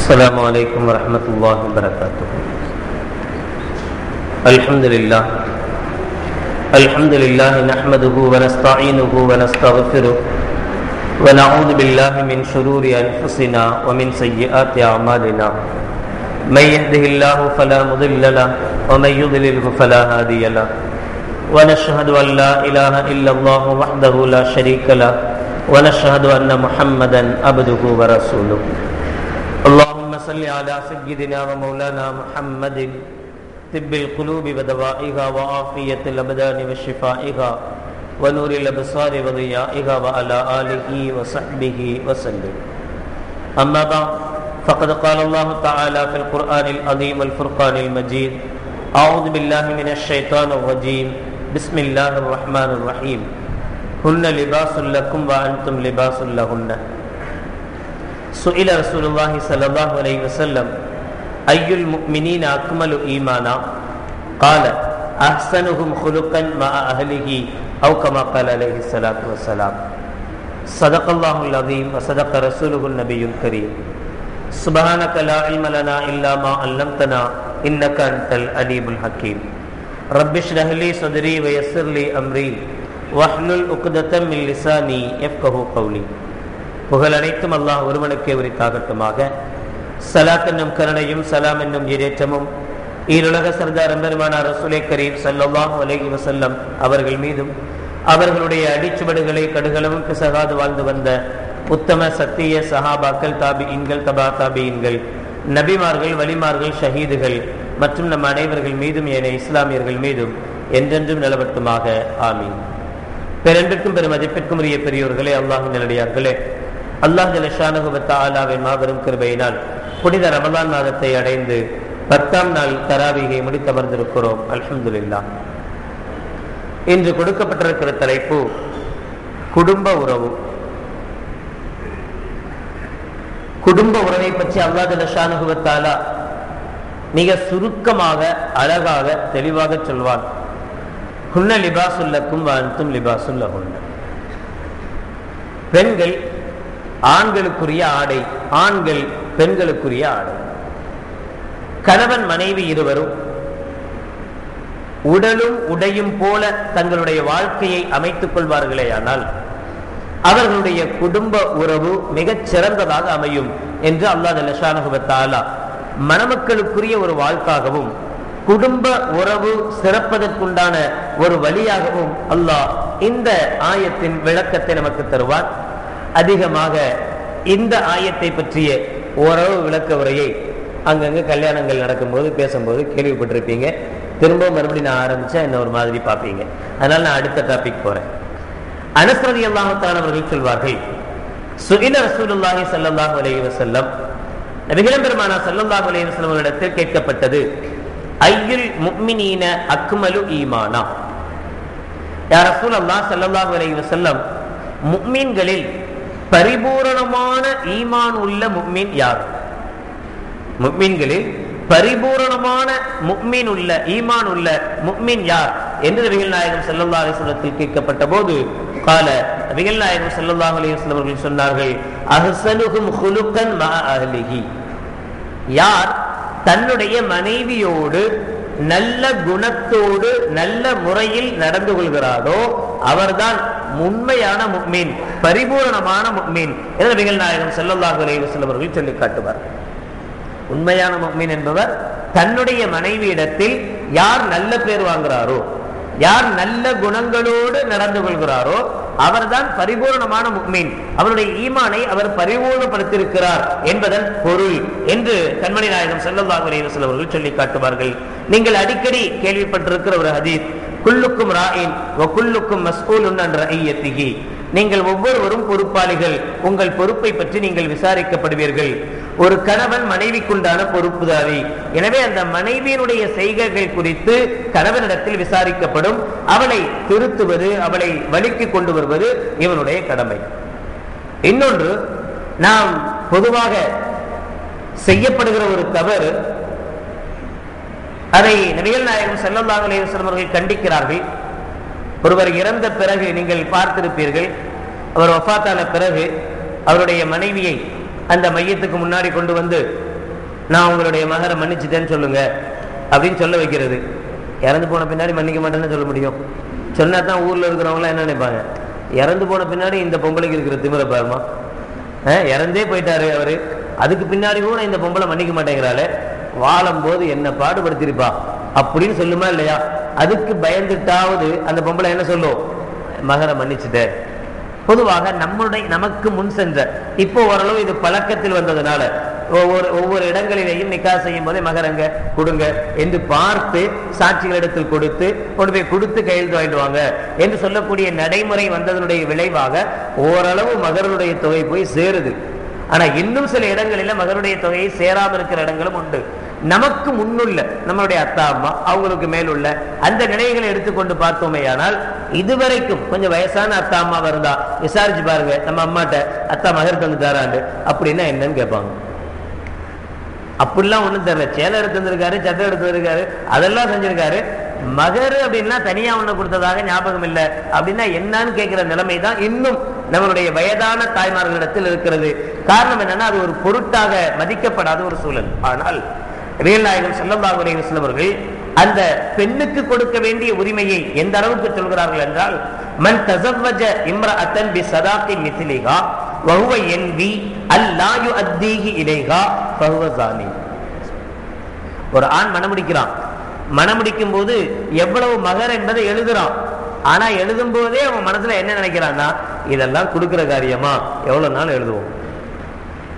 السلام عليكم ورحمة الله وبركاته. الحمد لله نحمده ونستعينه ونستغفره ونعوذ بالله من شرور أنفسنا ومن سيئات أعمالنا. من يهده الله فلا مضل له ومن يضلله فلا هادي له. ونشهد أن لا إله إلا الله وحده لا شريك له ونشهد أن محمدا عبده ورسوله. اللهم صل على سيدنا ومولانا محمد طب القلوب ودوائها وعافية الأبدان وشفائها ونور الأبصار وضيائها وعلى آله وصحبه وسلم. أما بعد فقد قال الله تعالى في القرآن العظيم والفرقان المجيد: أعوذ بالله من الشيطان الرجيم. بسم الله الرحمن الرحيم. هن لباس لكم وأنتم لباس لهن. سئل رسول الله صلى الله عليه وسلم: أي المؤمنين أكمل إيمانا؟ قال: أحسنهم خلقا مع أهله، أو كما قال عليه الصلاة والسلام. صدق الله العظيم وصدق رسوله النبي الكريم. سبحانك لا علم لنا إلا ما علمتنا إنك أنت العليم الحكيم. رب اشرح لي صدري ويسر لي أمري واحلل عقدة من لساني يفقهوا قولي. புகழ் அனைத்தும் அல்லாஹ் ஒருவனுக்கே உரித்தாகட்டுமாக. ஸலாத் என்னும் கருணையும் சலாம் என்னும் ஈரேற்றமும் ஈருலக சர்தார் பெருமானார் ரசூலே கரீம் ஸல்லல்லாஹு அலைஹி வஸல்லம் அவர்கள் மீதும் அவர்களுடைய அடிச்சுவடுகளை கடுகளவும் பிசகாது வாழ்ந்து வந்த உத்தம சத்திய சஹாபாக்கள், தாபிஈன்கள், தபா தாபிஈன்கள், நபிமார்கள், வலிமார்கள், ஷஹீதுகள் மற்றும் நம் அனைவர்கள் மீதும் ஏனைய இஸ்லாமியர்கள் மீதும் என்றென்றும் நிலவட்டுமாக. ஆமீன். பெரும்பிற்கும் பெரும் மதிப்பிற்கும் உரிய பெரியோர்களே, அல்லாஹ்வின் நல்லடியார்களே, அல்லாஹ் ஜல்ல ஷானஹு வ தஆலாவின் மாபெரும் கிருபையினால் புனித ரமலான் மாதத்தை அடைந்து 10ஆம் நாள் தராவீகை முடித்தமர்ந்திருக்கிறோம். அல்ஹம்துலில்லாஹ். இன்று கொடுக்கப்பட்டிருக்கிற தலைப்பு குடும்ப உறவு. குடும்ப உறவை பற்றி அல்லாஹ் ஜல்ல ஷானஹு வ தஆலா மிக சுருக்கமாக, அழகாக, தெளிவாக சொல்வான். ஹுன்ன லிபாசுல் லக்கும் வ அன்தும் லிபாசுல் லஹுன்ன. பெண்கள் ஆண்களுக்குரிய ஆடை, ஆண்கள் பெண்களுக்குரிய ஆடை. கணவன் மனைவி இருவரும் உடலும் உடையும் போல தங்களுடைய வாழ்க்கையை அமைத்துக் கொள்வார்களேயானால் அவர்களுடைய குடும்ப உறவு மிகச் சிறந்ததாக அமையும் என்று அல்லாஹ் ஜல்ல ஷானஹு வ தஆலா மணமக்களுக்குரிய ஒரு வாழ்க்காகவும் குடும்ப உறவு சிறப்பதற்குண்டான ஒரு வழியாகவும் அல்லாஹ் இந்த ஆயத்தின் விளக்கத்தை நமக்கு தருவார். அதிகமாக இந்த ஆயத்தை பற்றிய உறவு விளக்க உரையை அங்கங்க கல்யாணங்கள் நடக்கும்போது பேசும்போது கேள்விப்பட்டிருப்பீங்க. திரும்ப மறுபடியும் நான் ஆரம்பிச்சா என்ன ஒரு மாதிரி பார்ப்பீங்க. அதனால நான் அடுத்த டாபிக் போறேன். அனஸ் ரலியல்லாஹு தஆலா அவர்கள் சொல்வார்கள்: சுஇல ரசூலுல்லாஹி ஸல்லல்லாஹு அலைஹி வஸல்லம், நபிகள் பெருமானார் ஸல்லல்லாஹு அலைஹி வஸல்லம் அவர்களிடத்தில் கேட்கப்பட்டது: ஐயுல் முஃமினீன அக்மலு ஈமானா? யா ரசூலல்லாஹ் ஸல்லல்லாஹு அலைஹி வஸல்லம், முஃமின்களில் பரிபூரணமான ஈமான் உள்ள முஃமின் யார்? முஃமின்களில் பரிபூரணமான முஃமின் உள்ள ஈமான் உள்ள முஃமின் யார் என்று நபிகள் நாயகம் ஸல்லல்லாஹு அலைஹி வஸல்லம் கேட்கப்பட்ட போது قال நபிகள் நாயகம் ஸல்லல்லாஹு அலைஹி வஸல்லம் அவர்கள் சொன்னார்கள்: அஹ்ஸனுஹும் குலுகன் மஅ அஹ்லிஹி. யார் தன்னுடைய மனைவியோடு நல்ல குணத்தோடு நல்ல முறையில் நடந்து கொள்கிறாரோ அவர்தான் உண்மையான முஃமின், பரிபூரணமான முஃமின் என்று நபிகள் நாயகம் ஸல்லல்லாஹு அலைஹி வஸல்லம் அவர்கள் சொல்லி காட்டுவார். உண்மையான முஃமின் என்பவர் தன்னுடைய மனைவியிடத்தில் யார் நல்ல பேர் வாங்குகிறாரோ, யார் நல்ல குணங்களோடு நடந்து கொள்கிறாரோ அவர்தான் பரிபூர்ணமான முஃமின், அவருடைய ஈமானை அவர் பரிபூர்ணப்படுத்தியிருக்கிறார் என்பதன் பொருள் என்று கண்மணி நாயகம் ஸல்லல்லாஹு அலைஹி வஸல்லம் அவர்கள் சொல்லி காட்டுவார்கள். நீங்கள் அடிக்கடி கேள்விப்பட்டிருக்கிற ஒரு ஹதீஸ்: குல்லுக்கும் ராயின் வ குல்லுக்கும் மஸ்ஊலுன் அன் ரஇய்யத்திஹி. நீங்கள் ஒவ்வொருவரும் பொறுப்பாளிகள், உங்கள் பொறுப்பை பற்றி நீங்கள் விசாரிக்கப்படுவீர்கள். ஒரு கணவன் மனைவிக்குண்டான பொறுப்புதாரி. எனவே அந்த மனைவியினுடைய செய்கைகள் குறித்து கணவனிடத்தில் விசாரிக்கப்படும். அவளை திருத்துவது, அவளை வழிக்கு கொண்டு வருவது இவனுடைய கடமை. இன்னொன்று, நாம் பொதுவாக செய்யப்படுகிற ஒரு தவறு, அதை நபிகள் நாயகம் ஸல்லல்லாஹு அலைஹி வஸல்லம் அவர்கள் கண்டிக்கிறார்கள். ஒருவர் இறந்த பிறகு நீங்கள் பார்த்திருப்பீர்கள், அவர் வஃபாத்தான பிறகு அவருடைய மனைவியை அந்த மையத்துக்கு முன்னாடி கொண்டு வந்து நான் உங்களுடைய மகரை மன்னிச்சுட்டேன்னு சொல்லுங்க அப்படின்னு சொல்ல வைக்கிறது. இறந்து போன பின்னாடி மன்னிக்க மாட்டேன்னு சொல்ல முடியும்? சொன்னா தான் ஊர்ல இருக்கிறவங்களாம் என்ன நினைப்பாங்க? இறந்து போன பின்னாடி இந்த பொம்பளைக்கு இருக்கிற திமிர பாருமா, இறந்தே போயிட்டாரு அவரு, அதுக்கு பின்னாடி கூட இந்த பொம்பளை மன்னிக்க மாட்டேங்கிறாளே, வாழும் போது என்ன பாடுபடுத்திருப்பா அப்படின்னு சொல்லுமா இல்லையா? அதுக்கு பயந்துட்டாவது அந்த பொம்பளை என்ன சொல்லும்? மகரை மன்னிச்சுட்ட. பொதுவாக நமக்கு முன் சென்ற இப்போ ஓரளவு இது பழக்கத்தில் வந்ததுனால ஒவ்வொரு இடங்களிலேயும் நிக்கா செய்யும் போதே மகரங்க கொடுங்க என்று பார்த்து சாட்சிகள் இடத்தில் கொடுத்து கொண்டு போய் கொடுத்து கையெழுத்து வாங்கிட்டு வாங்க என்று சொல்லக்கூடிய நடைமுறை வந்ததனுடைய விளைவாக ஓரளவு மகருடைய தொகை போய் சேருது. ஆனா இன்னும் சில இடங்களில மகருடைய தொகையை சேராம இருக்கிற இடங்களும் உண்டு. நமக்கு முன்னுள்ள நம்மளுடைய அத்தா அம்மா அவங்களுக்கு மேலுள்ள அந்த நிலைகளை எடுத்துக்கொண்டு பார்த்தோமேயானால் இதுவரைக்கும் கொஞ்சம் வயசான அத்தா அம்மா இருந்தா விசாரிச்சு பாருங்க, நம்ம அம்மாட்ட அத்தா மகர் தந்து தராண்டு அப்படின்னா என்னன்னு கேட்பாங்க. அப்படிலாம் ஒண்ணும் தெரியல, சேலை எடுத்து வந்திருக்காரு, சட்டை எடுத்து வந்திருக்காரு, அதெல்லாம் செஞ்சிருக்காரு, மகர் அப்படின்னா தனியா ஒண்ணு கொடுத்ததாக ஞாபகம் இல்லை அப்படின்னா என்னன்னு கேட்கிற நிலைமை தான் இன்னும் நம்மளுடைய வயதான தாய்மார்களிடத்தில் இருக்கிறது. காரணம் என்னன்னா அது ஒரு பொருட்டாக மதிக்கப்படாத ஒரு சூழல். ஆனால் நாயகம் ஸல்லல்லாஹு அலைஹி வஸல்லம் அவர்கள் அந்த பெண்ணுக்கு கொடுக்க வேண்டிய உரிமையை எந்த அளவுக்கு சொல்கிறார்கள் என்றால், மன் தஸவ்வஜ இம்ரஅத்தன் பிஸதாகி மிஸ்லிஹா வஹுவ யன்வி அல்லா யுஅத்தீஹி இலைஹா ஃபஹுவ ஸானி. ஒரு ஆண் மணமுடிக்கிறான், மணமுடிக்கும் போது எவ்வளவு மகர் என்பதை எழுதுறான். ஆனா எழுதும் போதே அவன் மனசுல என்ன நினைக்கிறான்னா, இதெல்லாம் கொடுக்கிற காரியமா, எவ்வளவு நாள் எழுதுவோம்,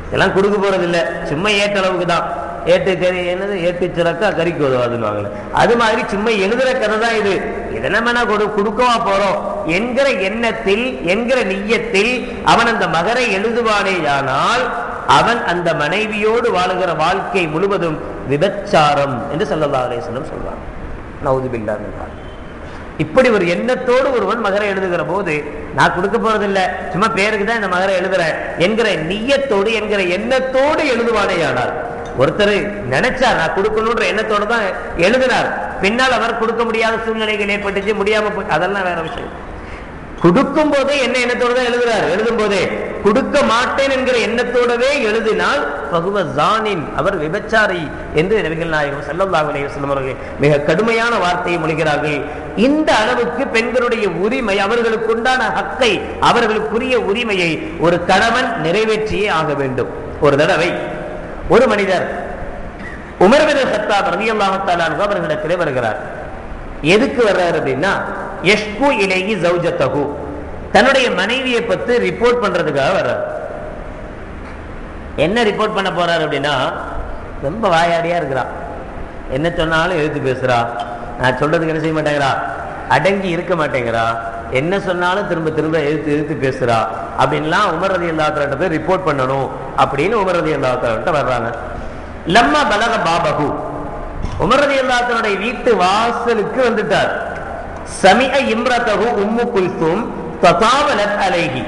இதெல்லாம் கொடுக்க போறது இல்லை, சும்மா ஏற்றளவுக்கு தான், ஏட்டு கறி என்னது ஏட்டு சிறக்கா கறிக்கு உதவாதுன்னு, அது மாதிரி சும்மா எழுதுற கதை தான் இது, இதென்ன கொடுக்கவா போறோம் என்கிற எண்ணத்தில் என்கிற நிய்யத்தில் அவன் அந்த மகரை எழுதுவானேயானால் அவன் அந்த மனைவியோடு வாழுகிற வாழ்க்கை முழுவதும் விபச்சாரம் என்று ஸல்லல்லாஹு அலைஹி வஸல்லம் சொல்றான். நஊது பில்லாஹ் என்றார். இப்படி ஒரு எண்ணத்தோடு ஒருவன் மகரை எழுதுகிற போது, நான் கொடுக்க போறதில்லை, சும்மா பேருக்கு தான் இந்த மகரை எழுதுறேன் என்கிற நிய்யத்தோடு என்கிற எண்ணத்தோடு எழுதுவானேயானால், ஒருத்தர் நினைச்சார் நான் கொடுக்கணும்ன்ற எண்ணத்தோடு தான் எழுதினார், பின்னால் அவர் கொடுக்க முடியாத சூழ்நிலைகள் ஏற்பட்டுச்சு, முடியாம போய், அதெல்லாம் வேற விஷயம். கொடுக்கும் போதே என்ன எண்ணத்தோடு தான் எழுதுறார், எழுதும் போதே கொடுக்க மாட்டேன் என்கிற எண்ணத்தோடவே எழுதினால் ஃபஹுவ ஸானின், அவர் விபச்சாரி என்று நபிகள் நாயகம் ஸல்லல்லாஹு அலைஹி வஸல்லம் அவர்கள் மிக கடுமையான வார்த்தையை மொழிகிறார்கள். இந்த அளவுக்கு பெண்களுடைய உரிமை, அவர்களுக்கு உண்டான ஹக்கை, அவர்களுக்குரிய உரிமையை ஒரு கணவன் நிறைவேற்றியே ஆக வேண்டும். ஒரு தடவை ஒரு மனிதர் உமர் பின் கத்தாப் ரலியல்லாஹு தஆலா அன்ஹு அவர்களிடத்திலே வருகிறார். எதுக்கு வர்றார் அப்படின்னா, யஷ்கு இலைஹி ஜௌஜத்தஹு, தன்னுடைய மனைவியை பத்தி ரிப்போர்ட் பண்றதுக்காக வர்றார். என்ன ரிப்போர்ட் பண்ண போறார் அப்படின்னா, ரொம்ப வாயாடியா இருக்கிறான், என்ன சொன்னாலும் எழுத்து பேசுறா, நான் சொல்றதுக்கு என்ன செய்ய மாட்டேங்கிறா, அடங்கி இருக்க மாட்டேங்கிறா, என்ன சொன்னாலும் திரும்ப திரும்ப எழுத்து பேசுறா அப்படின்லாம் உமர் ரலியல்லாஹு தஆலா போய் ரிப்போர்ட் பண்ணணும் அப்படின்னு உமர் ரலியல்லாஹு தஆலா வர்றாங்க. லம்மா பலக பாபஹு, உமர் ரலியல்லாஹு தஆலா வீட்டு வாசலுக்கு வந்துட்டார். சமிஅ இம்ரதஹு உம்மு குல்தும் ததாவலத் அலைஹி,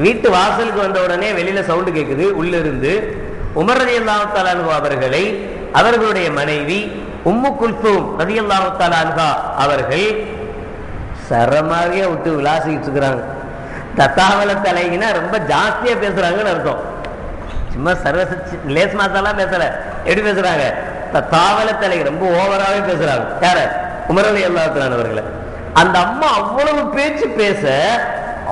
வீட்டு வாசலுக்கு வந்த உடனே வெளியில சவுண்ட் கேட்குது, உள்ள இருந்து உமர் ரலியல்லாஹு தஆலா அவர்களை அவர்களுடைய மனைவி உம்மு குல்தும் ரலியல்லாஹு தஆலா அன்ஹா அவர்கள் சரமாக விட்டு விளாசிக்கிட்டு இருக்கிறாங்க. தத்தாவலத் அலைஹினா ரொம்ப ஜாஸ்தியா பேசுறாங்கன்னு அர்த்தம், சும்மா சர்வ லேஸ் மாசாலாம் பேசல, எப்படி பேசுறாங்க, தத்தாவலத் அலைஹி ரொம்ப ஓவராகவே பேசுறாங்க. யார? உமர் ரலியல்லாஹு தஆலா அவர்களை. அந்த அம்மா அவ்வளவு பேச்சு பேச,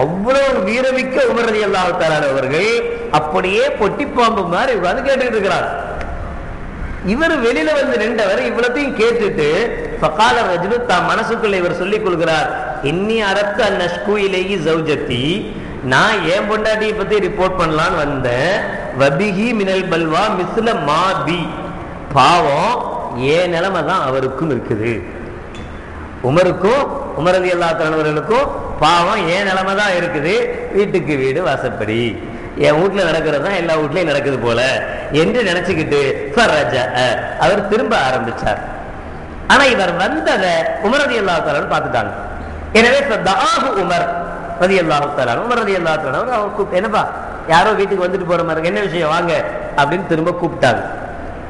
அவ்வளவு வீரமிக்க உமர் ரலியல்லாஹு தஆலா அவர்கள் அப்படியே பொட்டிப்பாம்பு மாதிரி உட்கார்ந்து கேட்டுக்கிட்டு இருக்கிறார். இவர் வெளியில வந்து நின்றவர் இவ்வளத்தையும் கேட்டுட்டு ஃபகால ரஜுலு, தான் மனசுக்குள்ள இவர் சொல்லிக் கொள்கிறார், இன்னி அரத்து அன்ஷ்கு இலைஹி ஜௌஜத்தி, நான் ஏன் பொண்டாட்டியை பத்தி ரிப்போர்ட் பண்ணலான்னு வந்தேன், வபிஹி மினல் பல்வா மிஸ்ல மாபி, பாவம் ஏன் நிலைமை தான் அவருக்கும் இருக்குது, உமருக்கும் உமர் ரலியல்லாஹு தஆலா அவர்களுக்கும் பாவம் ஏன் நிலைமை தான் இருக்குது, வீட்டுக்கு வீடு வாசப்படி, என் வீட்டுல நடக்கிறது தான் எல்லா வீட்லயும் நடக்குது போல என்று நினைச்சுக்கிட்டு அவர் திரும்ப ஆரம்பிச்சார். ஆனா இவர் வந்ததை உமர் ரலியல்லாஹு தஆலா பார்த்துட்டாங்க. எனவே உமர் ரலியல்லாஹு தஆலா உமர் ரலியல்லாஹு தஆலா அவர் கூப்பிட்டு, என்னப்பா யாரோ வீட்டுக்கு வந்துட்டு போற மாதிரி, என்ன விஷயம் வாங்க அப்படின்னு திரும்ப கூப்பிட்டாங்க.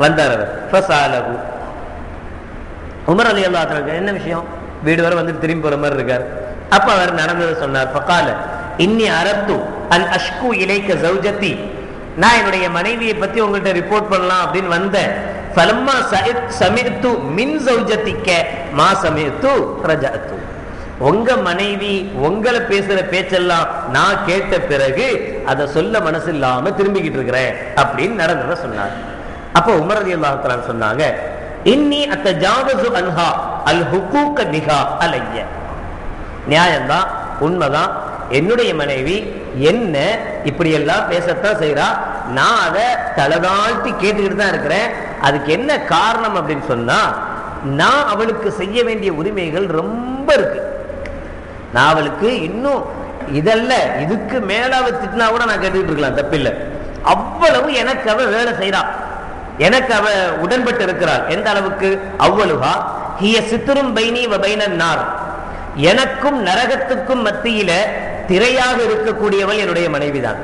வந்தார் அவர். ஃபஸாலஹு, உமர் ரலியல்லாஹு தஆலா என்ன விஷயம், வீடு வரை வந்துட்டு திரும்பி போற மாதிரி இருக்கார். அப்ப அவர் நடந்ததை சொன்னார். ஃபகால இன்னி அரத்து அன் அஷ்கு இலைக்க ஜௌஜத்தி, நான் என்னுடைய மனைவியை பத்தி உங்கள்கிட்ட ரிப்போர்ட் பண்ணலாம் அப்படின்னு வந்தேன். ஃபலம்மா சமிஅத்து மின் ஜௌஜத்திக்க மா சமிஅத்து ரஜஅத்து. உங்க மனைவி உங்களை பேசுற பேச்செல்லாம் நான் கேட்ட பிறகு அதை சொல்ல மனசு இல்லாம திரும்பிக்கிட்டு இருக்கிறேன் அப்படின்னு நடந்ததை சொன்னார். அப்போ உமர் ரலியல்லாஹு தஆலா சொன்னாங்க, இன்னி அத்தஜாவஸு அன்ஹா அல் ஹுகூக பிஹா அலைய. நியாயம்தான், உண்மைதான். என்னுடைய மனைவி என்ன இப்படி எல்லாம் பேசத்தான் செய்யறா, நான் அதை தலதாழ்த்தி கேட்டுக்கிட்டு தான் இருக்கிறேன். அதுக்கு என்ன காரணம் அப்படின்னு சொன்னா, நான் அவளுக்கு செய்ய வேண்டிய உரிமைகள் ரொம்ப இருக்கு. நான் அவளுக்கு இன்னும் இதல்ல இதுக்கு மேல அவ திட்டினா கூட நான் கேட்டுக்கிட்டு இருக்கலாம், தப்பில்லை. அவ்வளவு எனக்கு அவ வேலை செய்யறா, எனக்கு அவ உடன்பட்டு இருக்கிறாள். எந்த அளவுக்கு? அவ்வளவா ஹிய சித்ரும் பைனி வ பைனன் நார். எனக்கும் நரகத்துக்கும் மத்தியில திரையாக இருக்கக்கூடியவள் என்னுடைய மனைவிதான்.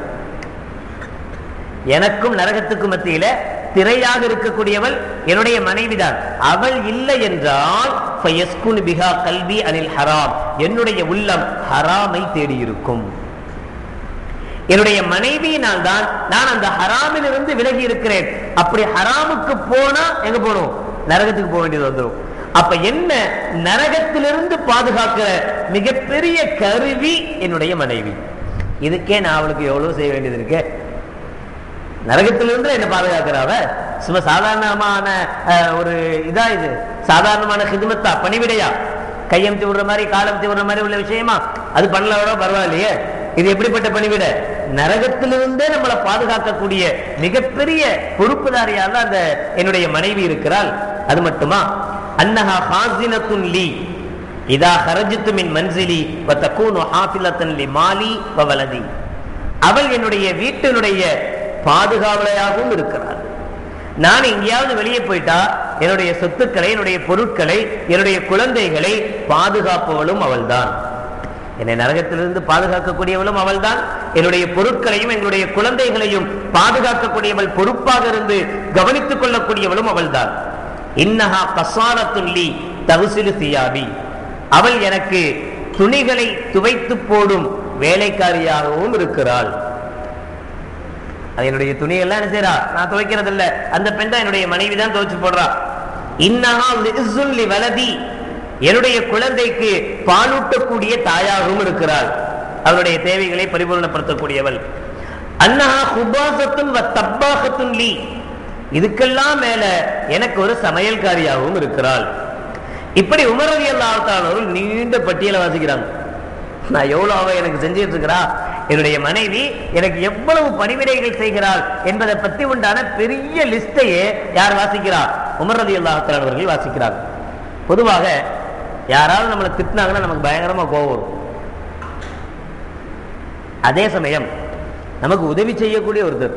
எனக்கும் நரகத்துக்கும் மத்தியில திரையாக இருக்கக்கூடியவள் என்னுடைய மனைவிதான். அவள் இல்லை என்றால் ஃபயஸ்குன் பிஹா கல்வி அனில் ஹராம், என்னுடைய உள்ளம் ஹராமை தேடி இருக்கும். என்னுடைய மனைவியினால் தான் நான் அந்த ஹராமில் இருந்து விலகி இருக்கிறேன். அப்படி ஹராமுக்கு போனா எங்க போகணும்? நரகத்துக்கு போக வேண்டியது வந்துடும். அப்ப என்ன, நரகத்திலிருந்து பாதுகாக்கிற மிகப்பெரிய கருவி என்னுடைய மனைவி. இதுக்கே நான் அவளுக்கு எவ்வளவு செய்ய வேண்டியது இருக்கு. நரகத்திலிருந்து என்ன பாதுகாக்கிறாவ? சும்மா சாதாரணமான ஒரு இதா? இது சாதாரணமான ஹிதுமத்தா, பணிவிடையா? கையம்த்தி விடுற மாதிரி காலம்த்தி விடுற மாதிரி உள்ள விஷயமா? அது பண்ணல பரவாயில்லையே. இது எப்படிப்பட்ட பணிவிட? நரகத்திலிருந்தே நம்மளை பாதுகாக்கக்கூடிய மிகப்பெரிய பொறுப்புதாரியாக அந்த என்னுடைய மனைவி இருக்கிறாள். அது மட்டுமா, அன்னஹா ஹாஸினத்துன் லீ இதா ஹரஜ்து மின் மன்சிலி வ தகூனு ஹாஃபிலத்தன் லிமாலி வ வலதி. அவள் என்னுடைய வீட்டினுடைய பாதுகாவலையாகவும் இருக்கிறாள். நான் எங்கேயாவது வெளியே போயிட்டா என்னுடைய சொத்துக்களை, என்னுடைய பொருட்களை, என்னுடைய குழந்தைகளை பாதுகாப்பவளும் அவள்தான். என்னை நரகத்திலிருந்து பாதுகாக்கக்கூடியவளும் அவள்தான். என்னுடைய பொருட்களையும் எங்களுடைய குழந்தைகளையும் பாதுகாக்கக்கூடியவள், பொறுப்பாக இருந்து கவனித்துக் கொள்ளக்கூடியவளும் அவள்தான். இன்னஹா கஸாரத்துன் லீ தக்ஸிலு தியாபி. அவள் எனக்கு துணிகளை துவைத்து போடும் வேலைக்காரியாகவும் இருக்கிறாள். என்னுடைய துணியெல்லாம் என்ன செய்யறா? நான் துவைக்கிறது இல்ல, அந்த பெண் தான் என்னுடைய மனைவி தான் துவைச்சு போடுறா. இன்னஹா லிஸ்ஸுல் லிவலதி. என்னுடைய குழந்தைக்கு பாலூட்டக்கூடிய தாயாகவும் இருக்கிறாள். அவருடைய தேவைகளை பரிபூர்ணப்படுத்தக்கூடியவள். அன்னஹா ஹுபாஸத்துன் வ தப்பாஹத்துன் லீ. இதுக்கெல்லாம் மேல எனக்கு ஒரு சமையல்காரியாகவும் இருக்கிறாள். இப்படி உமர் ரலியல்லாஹு தஆலா அவர்கள் நீண்ட பட்டியலை வாசிக்கிறாங்க. நான் எவ்வளவு அவ எனக்கு செஞ்சிட்டு இருக்கிறா, என்னுடைய மனைவி எனக்கு எவ்வளவு பணிவிடைகள் செய்கிறாள் என்பதை பத்தி உண்டான பெரிய லிஸ்டையே யார் வாசிக்கிறார்? உமர் ரலியல்லாஹு தஆலா அவர்கள் வாசிக்கிறார். பொதுவாக யாராவது நம்மளை திட்டினாங்கன்னா நமக்கு பயங்கரமா கோபம் வரும். அதே சமயம் நமக்கு உதவி செய்யக்கூடிய ஒருத்தர்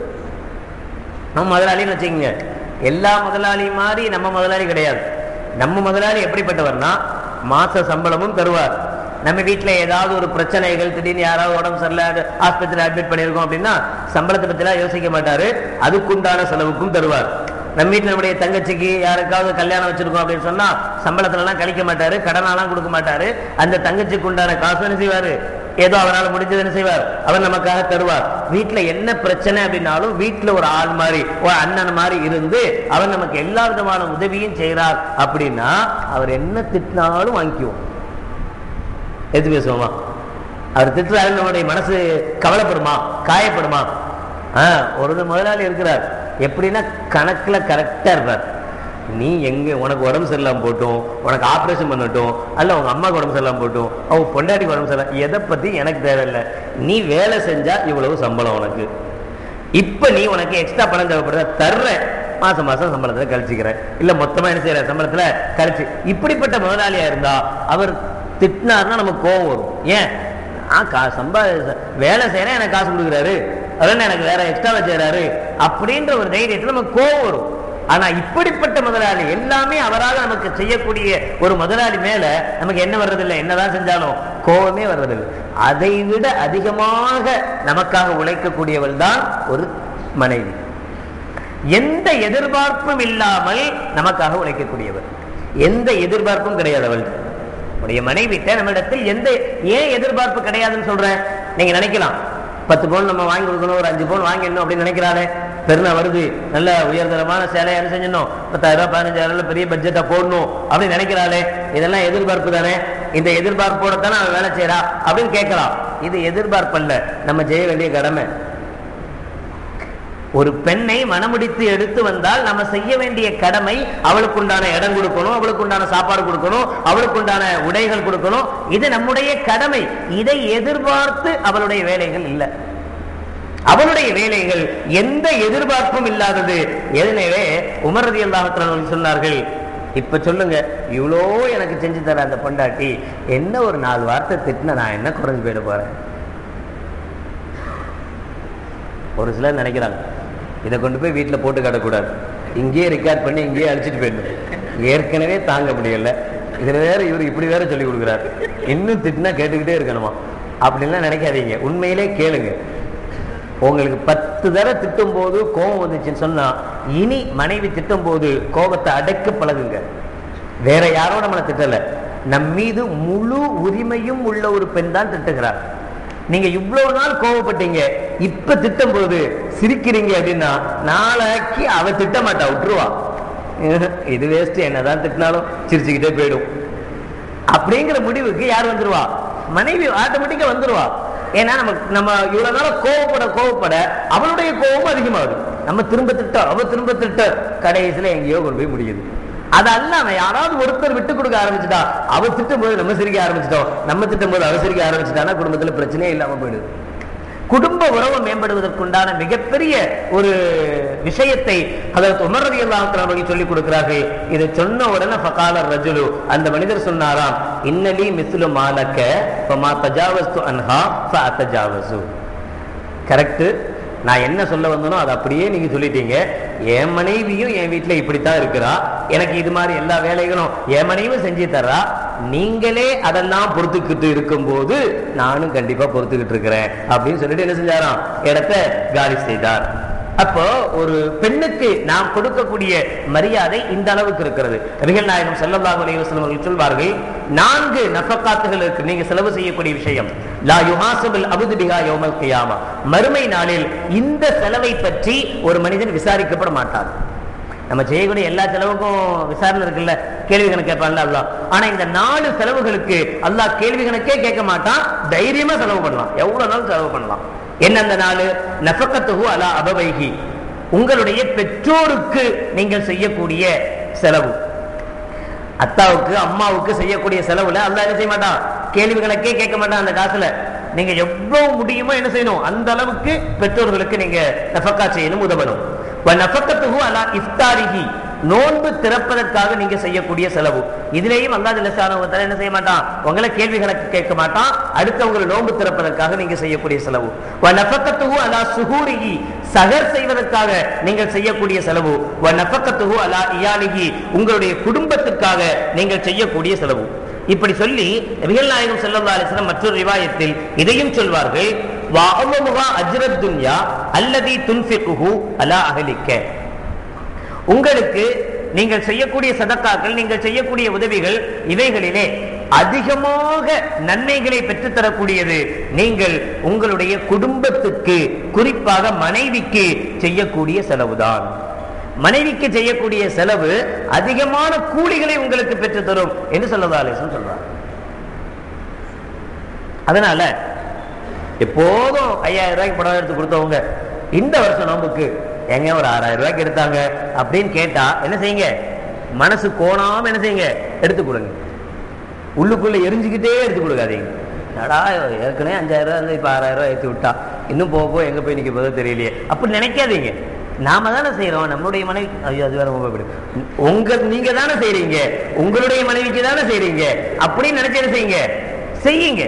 நம்ம முதலாளின்னு வச்சுக்கோங்க. எல்லா முதலாளி மாதிரி நம்ம முதலாளி கிடையாது. நம்ம முதலாளி எப்படிப்பட்டவர்னா, மாச சம்பளமும் தருவார். நம்ம வீட்டில் ஏதாவது ஒரு பிரச்சனைகள், திடீர்னு யாராவது உடம்பு சரியில்லை ஆஸ்பத்திரியில் அட்மிட் பண்ணியிருக்கோம் அப்படின்னா சம்பளத்தை பற்றிலாம் யோசிக்க மாட்டாரு, அதுக்குண்டான செலவுக்கும் தருவார். நம்ம வீட்டில் நம்முடைய தங்கச்சிக்கு யாருக்காவது கல்யாணம் வச்சிருக்கோம் அப்படின்னு சொன்னா சம்பளத்துலலாம் கழிக்க மாட்டாரு, கடனாலாம் கொடுக்க மாட்டாரு. அந்த தங்கச்சிக்கு உண்டான காசு என்ன செய்வாரு? ஏதோ அவரால் முடிஞ்சது என்ன செய்வார்? அவர் நமக்காக தருவார். வீட்டுல என்ன பிரச்சனை அப்படின்னாலும் வீட்டுல ஒரு ஆள் மாதிரி, ஒரு அண்ணன் மாதிரி இருந்து அவர் நமக்கு எல்லா விதமான உதவியும் செய்யறார் அப்படின்னா அவர் என்ன திட்டினாலும் வாங்கிக்குவோம். எது பேசுவோமா? அவர் திட்டுறாரு, நம்முடைய மனசு கவலைப்படுமா, காயப்படுமா? ஒரு முதலாளி இருக்கிறார், எப்படின்னா கணக்குல கரெக்டா இருப்பார். நீ எங்க உனக்கு உடம்பு சரியில்லாம போட்டும், உனக்கு ஆப்ரேஷன் பண்ணட்டும், அல்ல உங்க அம்மாவுக்கு உடம்பு சரியில்லாம போட்டும், அவங்க பொண்டாட்டிக்கு உடம்பு சரியில்லை, எதை பத்தி எனக்கு தேவையில்லை. நீ வேலை செஞ்சா இவ்வளவு சம்பளம் உனக்கு, இப்ப நீ உனக்கு எக்ஸ்ட்ரா பணம் தேவைப்படுற தர்ற, மாசம் மாசம் சம்பளத்துல கழிச்சுக்கிறேன், இல்ல மொத்தமா என்ன செய்யற சம்பளத்துல கழிச்சு. இப்படிப்பட்ட முதலாளியா இருந்தா அவர் திட்டினார்னா நமக்கு கோவம் வரும். ஏன்? வேலை செய்யறேன், எனக்கு காசு கொடுக்குறாரு, அதனால எனக்கு வேற எக்ஸ்ட்ரா செய்யறாரு அப்படின்ற ஒரு தைரியத்துல நமக்கு கோவம் வரும். ஆனா இப்படிப்பட்ட முதலாளி, எல்லாமே அவராக நமக்கு செய்யக்கூடிய ஒரு முதலாளி மேல நமக்கு என்ன வர்றதில்லை, என்னதான் செஞ்சாலும் கோபமே வர்றதில்லை. அதை விட அதிகமாக நமக்காக உழைக்கக்கூடியவள் தான் ஒரு மனைவி. எந்த எதிர்பார்ப்பும் இல்லாமல் நமக்காக உழைக்கக்கூடியவர், எந்த எதிர்பார்ப்பும் கிடையாது அவள். உடைய மனைவிட்ட நம்மிடத்தில் ஏன் எதிர்பார்ப்பு கிடையாதுன்னு சொல்றேன்? நீங்க நினைக்கலாம், 10 பவுன் நம்ம வாங்கி கொடுக்கணும், ஒரு 5 பவுன் வாங்கிடணும் அப்படின்னு நினைக்கிறாளே. பெருநாள் வருது, நல்ல உயர்தரமான சேலை என்ன செஞ்சணும், 10,000 15,000 பெரிய பட்ஜெட்டா போடணும் அப்படின்னு நினைக்கிறாளே. இதெல்லாம் எதிர்பார்ப்பு தானே. இந்த எதிர்பார்ப்போட தானே அவன் வேலை செய்யறா அப்படின்னு கேட்கலாம். இது எதிர்பார்ப்பு அல்ல, நம்ம செய்ய வேண்டிய கடமை. ஒரு பெண்ணை மனமுடித்து எடுத்து வந்தால் நம்ம செய்ய வேண்டிய கடமை, அவளுக்கு உண்டான இடம் கொடுக்கணும், அவளுக்கு உண்டான சாப்பாடு கொடுக்கணும், அவளுக்கு உண்டான உடைகள் கொடுக்கணும். இது நம்முடைய கடமை. இதை எதிர்பார்த்து அவளுடைய வேலைகள் இல்லை. அவளுடைய வேலைகள் எந்த எதிர்பார்ப்பும் இல்லாதது. எனவே உமர் ரலியல்லாஹு அன்ஹு சொன்னார்கள், இப்ப சொல்லுங்க, இவ்வளோ எனக்கு செஞ்சு தர அந்த பொண்டாட்டி என்ன ஒரு 4 வார்த்தை திட்டின நான் என்ன குறைஞ்சு போயிட போறேன்? ஒரு சிலர் நினைக்கிறாங்க, இதை கொண்டு போய் வீட்டில் போட்டு காட்டக்கூடாது, இங்கேயே ரெக்கார்ட் பண்ணி இங்கேயே அழிச்சிட்டு போயிடணும். ஏற்கனவே தாங்க முடியல, இதுல வேற இவர் இப்படி வேற சொல்லி கொடுக்குறாரு, இன்னும் திட்டினா கேட்டுக்கிட்டே இருக்கணுமா அப்படின்லாம் நினைக்காதீங்க. உண்மையிலே கேளுங்க. உங்களுக்கு 10 தடவை திட்டும் போது கோபம் வந்துச்சுன்னு சொன்னா, இனி மனைவி திட்டும் போது கோபத்தை அடக்க பழகுங்க. வேற யாரோ நம்மளை திட்டல, நம் மீது முழு உரிமையும் உள்ள ஒரு பெண் தான் திட்டுகிறார். நீங்க இவ்வளவு நாள் கோவப்பட்டீங்க, இப்ப திட்டும் போது சிரிக்கிறீங்க அப்படின்னா நாளைக்கு அவ திட்ட மாட்டா, விட்டுருவா. இது வேஸ்ட், என்னதான் திட்டினாலும் சிரிச்சுக்கிட்டே போயிடும் அப்படிங்கிற முடிவுக்கு யார் வந்துருவா? மனைவி ஆட்டோமேட்டிக்கா வந்துருவா. ஏன்னா நம்ம இவ்வளவு நாள் கோவப்பட அவளுடைய கோபம் அதிகமாகுது. நம்ம திரும்ப திட்ட, அவ திரும்ப திட்ட, கடைசியில எங்கேயோ கொண்டு போய் முடியுது. அது அல்லாம யாராவது ஒருத்தர் விட்டு கொடுக்க ஆரம்பிச்சுட்டா, அவ திட்டும் போது நம்ம சிரிக்க ஆரம்பிச்சிட்டோம், நம்ம திட்டும் போது அவ சிரிக்க ஆரம்பிச்சுட்டானா குடும்பத்துல பிரச்சனையே இல்லாம போயிடுது. குடும்ப உறவு மேம்படுவதற்குண்டான மிகப்பெரிய ஒரு விஷயத்தை ஹஜ்ரத் உமர் ரலியல்லாஹு அன்ஹு சொல்லிக் கொடுக்கிறார்கள். இதை சொன்ன உடனே ஃபகால ரஜுலு, அந்த மனிதர் சொன்னாராம், இன்னலி மிஸ்லு மாலக ஃபமா தஜாவஸ்து அன்ஹா ஃபஅதஜாவஸு. கரெக்ட், நான் என்ன சொல்ல வந்தனோ அதை அப்படியே நீங்க சொல்லிட்டீங்க. என் மனைவியும் என் வீட்டுல இப்படித்தான் இருக்கிறா, எனக்கு இது மாதிரி எல்லா வேலைகளும் என் மனைவியும் செஞ்சு தர்றா, நீங்களே அதெல்லாம் பொறுத்துக்கிட்டு இருக்கும் போது நானும் கண்டிப்பா பொறுத்துக்கிட்டு இருக்கிறேன் அப்படின்னு சொல்லிட்டு என்ன செஞ்சாராம், இடத்தை காலி செய்தார். அப்போ ஒரு பெண்ணுக்கு நாம் கொடுக்கக்கூடிய மரியாதை இந்த அளவுக்கு இருக்கிறது. நபிகள் நாயகம் ஸல்லல்லாஹு அலைஹி வஸல்லம் அவர்கள் சொல்வார்கள், 4 நஃபகாத்துகள் இருக்கு நீங்க செலவு செய்யக்கூடிய விஷயம். லா யுஹாஸபில் அப்து பிஹா யௌமல் கியாமா, மறுமை நாளில் இந்த செலவை பற்றி ஒரு மனிதன் விசாரிக்கப்பட மாட்டார். நம்ம செய்யக்கூடிய எல்லா செலவுக்கும் விசாரணை இருக்குல்ல, கேள்வி கணக்கு கேட்பான்ல அல்லாஹ். ஆனா இந்த 4 செலவுகளுக்கு அல்லாஹ் கேள்வி கணக்கே கேட்க மாட்டான், தைரியமா செலவு பண்ணலாம், எவ்வளவு நாள் செலவு பண்ணலாம். என்ன அந்த 4? நஃபகத்துஹு அலா அபவைஹி, உங்களுடைய பெற்றோருக்கு நீங்கள் செய்யக்கூடிய செலவு. அத்தாவுக்கு அம்மாவுக்கு செய்யக்கூடிய செலவுல அல்லாஹ் என்ன செய்ய மாட்டான், கேள்வி கணக்கே கேட்க மாட்டான். அந்த காசுல நீங்க எவ்வளவு முடியுமோ என்ன செய்யணும், அந்த அளவுக்கு பெற்றோர்களுக்கு நீங்க நஃபகா செய்யணும், உதவணும். வநஃபகத்துஹு அலா இஃப்தாரிஹி, நோன்பு திறப்பதற்காக நீங்க செய்யக்கூடிய செலவு. இதுலயும் அல்லாஹ் ஜல்லஷானஹு வ தஆலா என்ன செய்ய மாட்டான், உங்களை கேள்வி கணக்கு கேட்க மாட்டான், அடுத்தவங்களை நோன்பு திறப்பதற்காக நீங்க செய்யக்கூடிய செலவு. வநஃபகத்துஹு அலா சுஹூரிஹி, சஹர் செய்வதற்காக நீங்கள் செய்யக்கூடிய செலவு. வநஃபகத்துஹு அலா இயாலிஹி, உங்களுடைய குடும்பத்துக்காக நீங்கள் செய்யக்கூடிய செலவு. இப்படி சொல்லி நபிகள் நாயகம் ஸல்லல்லாஹு அலைஹி வஸல்லம் மற்றொரு ரிவாயத்தில் இதையும் சொல்வார்கள், வஅஅமுஹா அஜ்ரத் துன்யா அல்லதி துன்ஃபிகுஹு அலா அஹ்லிக, உங்களுக்கு நீங்கள் செய்யக்கூடிய சதக்காக்கள், நீங்கள் செய்யக்கூடிய உதவிகள், இவைகளிலே அதிகமாக நன்மைகளை பெற்றுத்தரக்கூடியது நீங்கள் உங்களுடைய குடும்பத்துக்கு, குறிப்பாக மனைவிக்கு செய்யக்கூடிய செலவுதான். மனைவிக்கு செய்யக்கூடிய செலவு அதிகமான கூலிகளை உங்களுக்கு பெற்றுத்தரும் என்று ஸல்லல்லாஹு அலைஹி வஸல்லம் சொல்றார். அதனால எப்போதும் 5000 ரூபாய்க்கு படம் எடுத்து கொடுத்தவங்க இந்த வருஷம் நோம்புக்கு எங்க ஒரு 6000 ரூபாய்க்கு எடுத்தாங்க அப்படின்னு கேட்டா என்ன செய்யுங்க, மனசு கோணாம என்ன செய்யுங்க, எடுத்து கொடுங்க. உள்ளுக்குள்ள எரிஞ்சுக்கிட்டே எடுத்து கொடுக்காதீங்க. நடா ஏற்கனவே 5000 ரூபாய் இப்ப 6000 ரூபாய் ஏற்றி விட்டா இன்னும் போக எங்க போய் நிக்க போதோ தெரியலையே அப்படி நினைக்காதீங்க. நாம தானே செய்யறோம், நம்மளுடைய மனைவி, ஐயோ அது வேற ரொம்ப பிடிக்கும், நீங்க தானே செய்றீங்க, உங்களுடைய மனைவிக்கு தானே செய்றீங்க அப்படின்னு நினைச்சு செய்யுங்க, செய்யுங்க.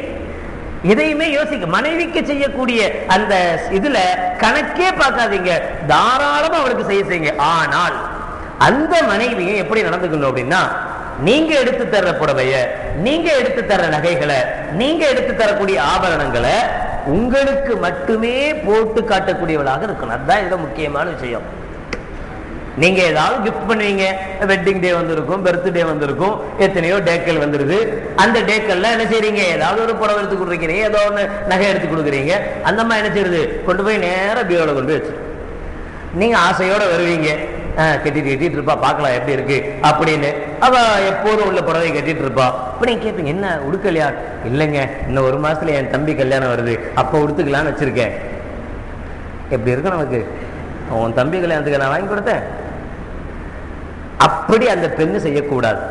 எதையுமே யோசிக்க, மனைவிக்கு செய்யக்கூடிய அந்த இதுல கணக்கே பார்க்காதீங்க, தாராளமா அவளுக்கு செய்யுங்க. ஆனால் அந்த மனைவியை எப்படி நடந்துக்கணும் அப்படின்னா, நீங்க எடுத்து தர்ற புடவைய, நீங்க எடுத்து தர்ற நகைகளை, நீங்க எடுத்து தரக்கூடிய ஆபரணங்களை உங்களுக்கு மட்டுமே போட்டு காட்டக்கூடியவளாக இருக்கணும். அதுதான் இதுல முக்கியமான விஷயம். நீங்க ஏதாவது கிஃப்ட் பண்ணுவீங்க, வெட்டிங் டே வந்திருக்கும், பர்த்டே வந்திருக்கும், எத்தனையோ டேக்கள் வந்துருது. அந்த டேக்கள்ல என்ன செய்றீங்க, ஏதாவது ஒரு புடவை எடுத்து கொடுக்குறீங்க, ஏதோ ஒன்று நகை எடுத்து கொடுக்குறீங்க. அந்த மாதிரி என்ன செய்யுது, கொண்டு போய் நேரம் பீரோல கொண்டு போய் வச்சு நீங்க ஆசையோட வருவீங்க. கட்டிட்டு இருப்பா, பார்க்கலாம் எப்படி இருக்கு அப்படின்னு. அவ எப்போதும் உள்ள புடவை கட்டிட்டு இருப்பா. இப்ப நீங்க கேட்பீங்க, என்ன உடுக்கலையா? இல்லைங்க, இன்னும் ஒரு மாசத்துல என் தம்பி கல்யாணம் வருது, அப்ப உடுத்துக்கலான்னு வச்சிருக்கேன். எப்படி இருக்கு நமக்கு, உன் தம்பி கல்யாணத்துக்கு நான் வாங்கி கொடுத்தேன். அப்படி அந்த பெண்ணு செய்யக்கூடாது.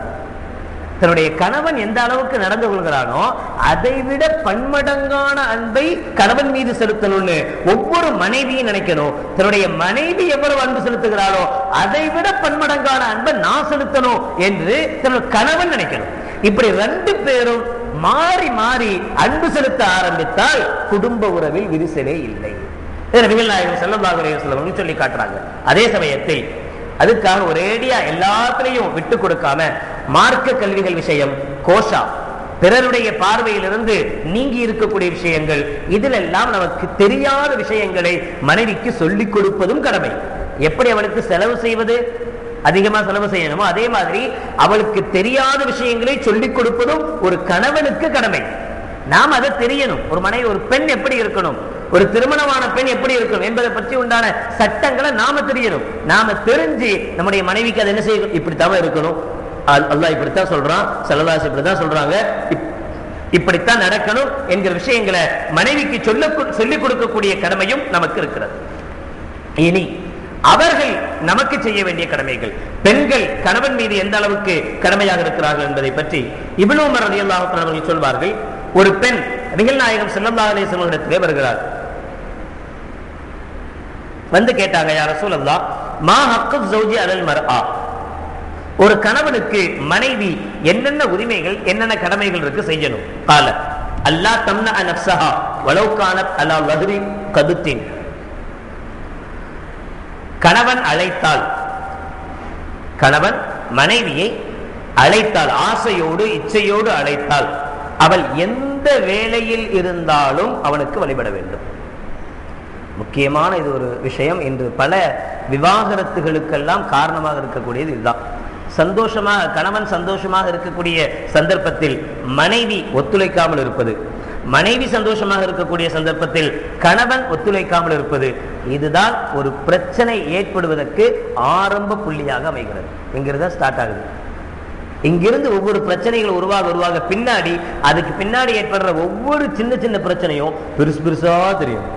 தன்னுடைய கணவன் எந்த அளவுக்கு நடந்து கொள்கிறானோ அதை விட பன்மடங்கான அன்பை கணவன் மீது செலுத்தணும்னு ஒவ்வொரு மனைவியும் நினைக்கணும். தன்னுடைய மனைவி எவ்வளவு அன்பு செலுத்துகிறாளோ அதை விட பன்மடங்கான அன்பை நான் செலுத்தணும் என்று தன்னுடைய கணவன் நினைக்கணும். இப்படி ரெண்டு பேரும் மாறி மாறி அன்பு செலுத்த ஆரம்பித்தால் குடும்ப உறவில் விரிசலே இல்லை. நபிகள் நாயகம் ஸல்லல்லாஹு அலைஹி வஸல்லம் சொல்லி காட்டுறாங்க. அதே சமயத்தில் அதுக்காக ஒரேடியா எல்லாத்திலையும் விட்டு கொடுக்காம மார்க்க கல்விகள் விஷயம், கோஷா, பிறருடைய பார்வையிலிருந்து நீங்கி இருக்கக்கூடிய விஷயங்கள், இதில் எல்லாம் நமக்கு தெரியாத விஷயங்களை மனைவிக்கு சொல்லிக் கொடுப்பதும் கடமை. எப்படி அவளுக்கு செலவு செய்வது, அதிகமா செலவு செய்யணுமோ அதே மாதிரி அவளுக்கு தெரியாத விஷயங்களை சொல்லிக் கொடுப்பதும் ஒரு கணவனுக்கு கடமை. நாம் அதை தெரியணும். ஒரு மனைவி, ஒரு பெண் எப்படி இருக்கணும், ஒரு திருமணமான பெண் எப்படி இருக்கணும் என்பதை பற்றி உண்டான சட்டங்களை நாம தெரியணும். நாம தெரிஞ்சு நம்முடைய மனைவிக்கு அது என்ன செய்யணும், இப்படித்தான் இருக்கணும், அல்லாஹ் இப்படித்தான் சொல்றான், ஸல்லல்லாஹு அலைஹி இப்படித்தான் சொல்றாங்க, இப்படித்தான் நடக்கணும் என்கிற விஷயங்களை மனைவிக்கு சொல்லிக் கொடுக்கக்கூடிய கடமையும் நமக்கு இருக்கிறது. இனி அவர்கள் நமக்கு செய்ய வேண்டிய கடமைகள், பெண்கள் கணவன் மீது எந்த அளவுக்கு கடமையாக இருக்கிறார்கள் என்பதை பற்றி இப்னு உமர் ரலியல்லாஹு அன்ஹு அவர்கள் சொல்வார்கள். ஒரு பெண் நபிகள் நாயகம் ஸல்லல்லாஹு அலைஹி வஸல்லம் இடத்திலே வருகிறார். வந்து கேட்டாங்க, யா ரசூலல்லாஹ், மா ஹக்கு ஸௌஜி அலல் மர்ஆ, ஒரு கணவனுக்கு மனைவி என்னென்ன உரிமைகள் என்னென்ன கடமைகள் இருக்கு செய்யணும். கால அல்லா தம்னா நஃப்ஸஹா வலவ் கானத் அலா வஹ்ரி கதுத்தின், கணவன் அழைத்தால், கணவன் மனைவியை அழைத்தால், ஆசையோடு இச்சையோடு அழைத்தால், அவள் எந்த வேளையில் இருந்தாலும் அவனுக்கு வழிபட வேண்டும். முக்கியமான இது ஒரு விஷயம். இன்று பல விவாகரத்துகளுக்கெல்லாம் காரணமாக இருக்கக்கூடியது இதுதான். சந்தோஷமாக கணவன் சந்தோஷமாக இருக்கக்கூடிய சந்தர்ப்பத்தில் மனைவி ஒத்துழைக்காமல் இருப்பது, மனைவி சந்தோஷமாக இருக்கக்கூடிய சந்தர்ப்பத்தில் கணவன் ஒத்துழைக்காமல் இருப்பது, இதுதான் ஒரு பிரச்சனை ஏற்படுவதற்கு ஆரம்ப புள்ளியாக அமைகிறது. இங்கிருந்து ஸ்டார்ட் ஆகுது. இங்கிருந்து ஒவ்வொரு பிரச்சனைகள் உருவாக பின்னாடி அதுக்கு பின்னாடி ஏற்படுற ஒவ்வொரு சின்ன சின்ன பிரச்சனையும் பெருசு பெருசா தெரியும்.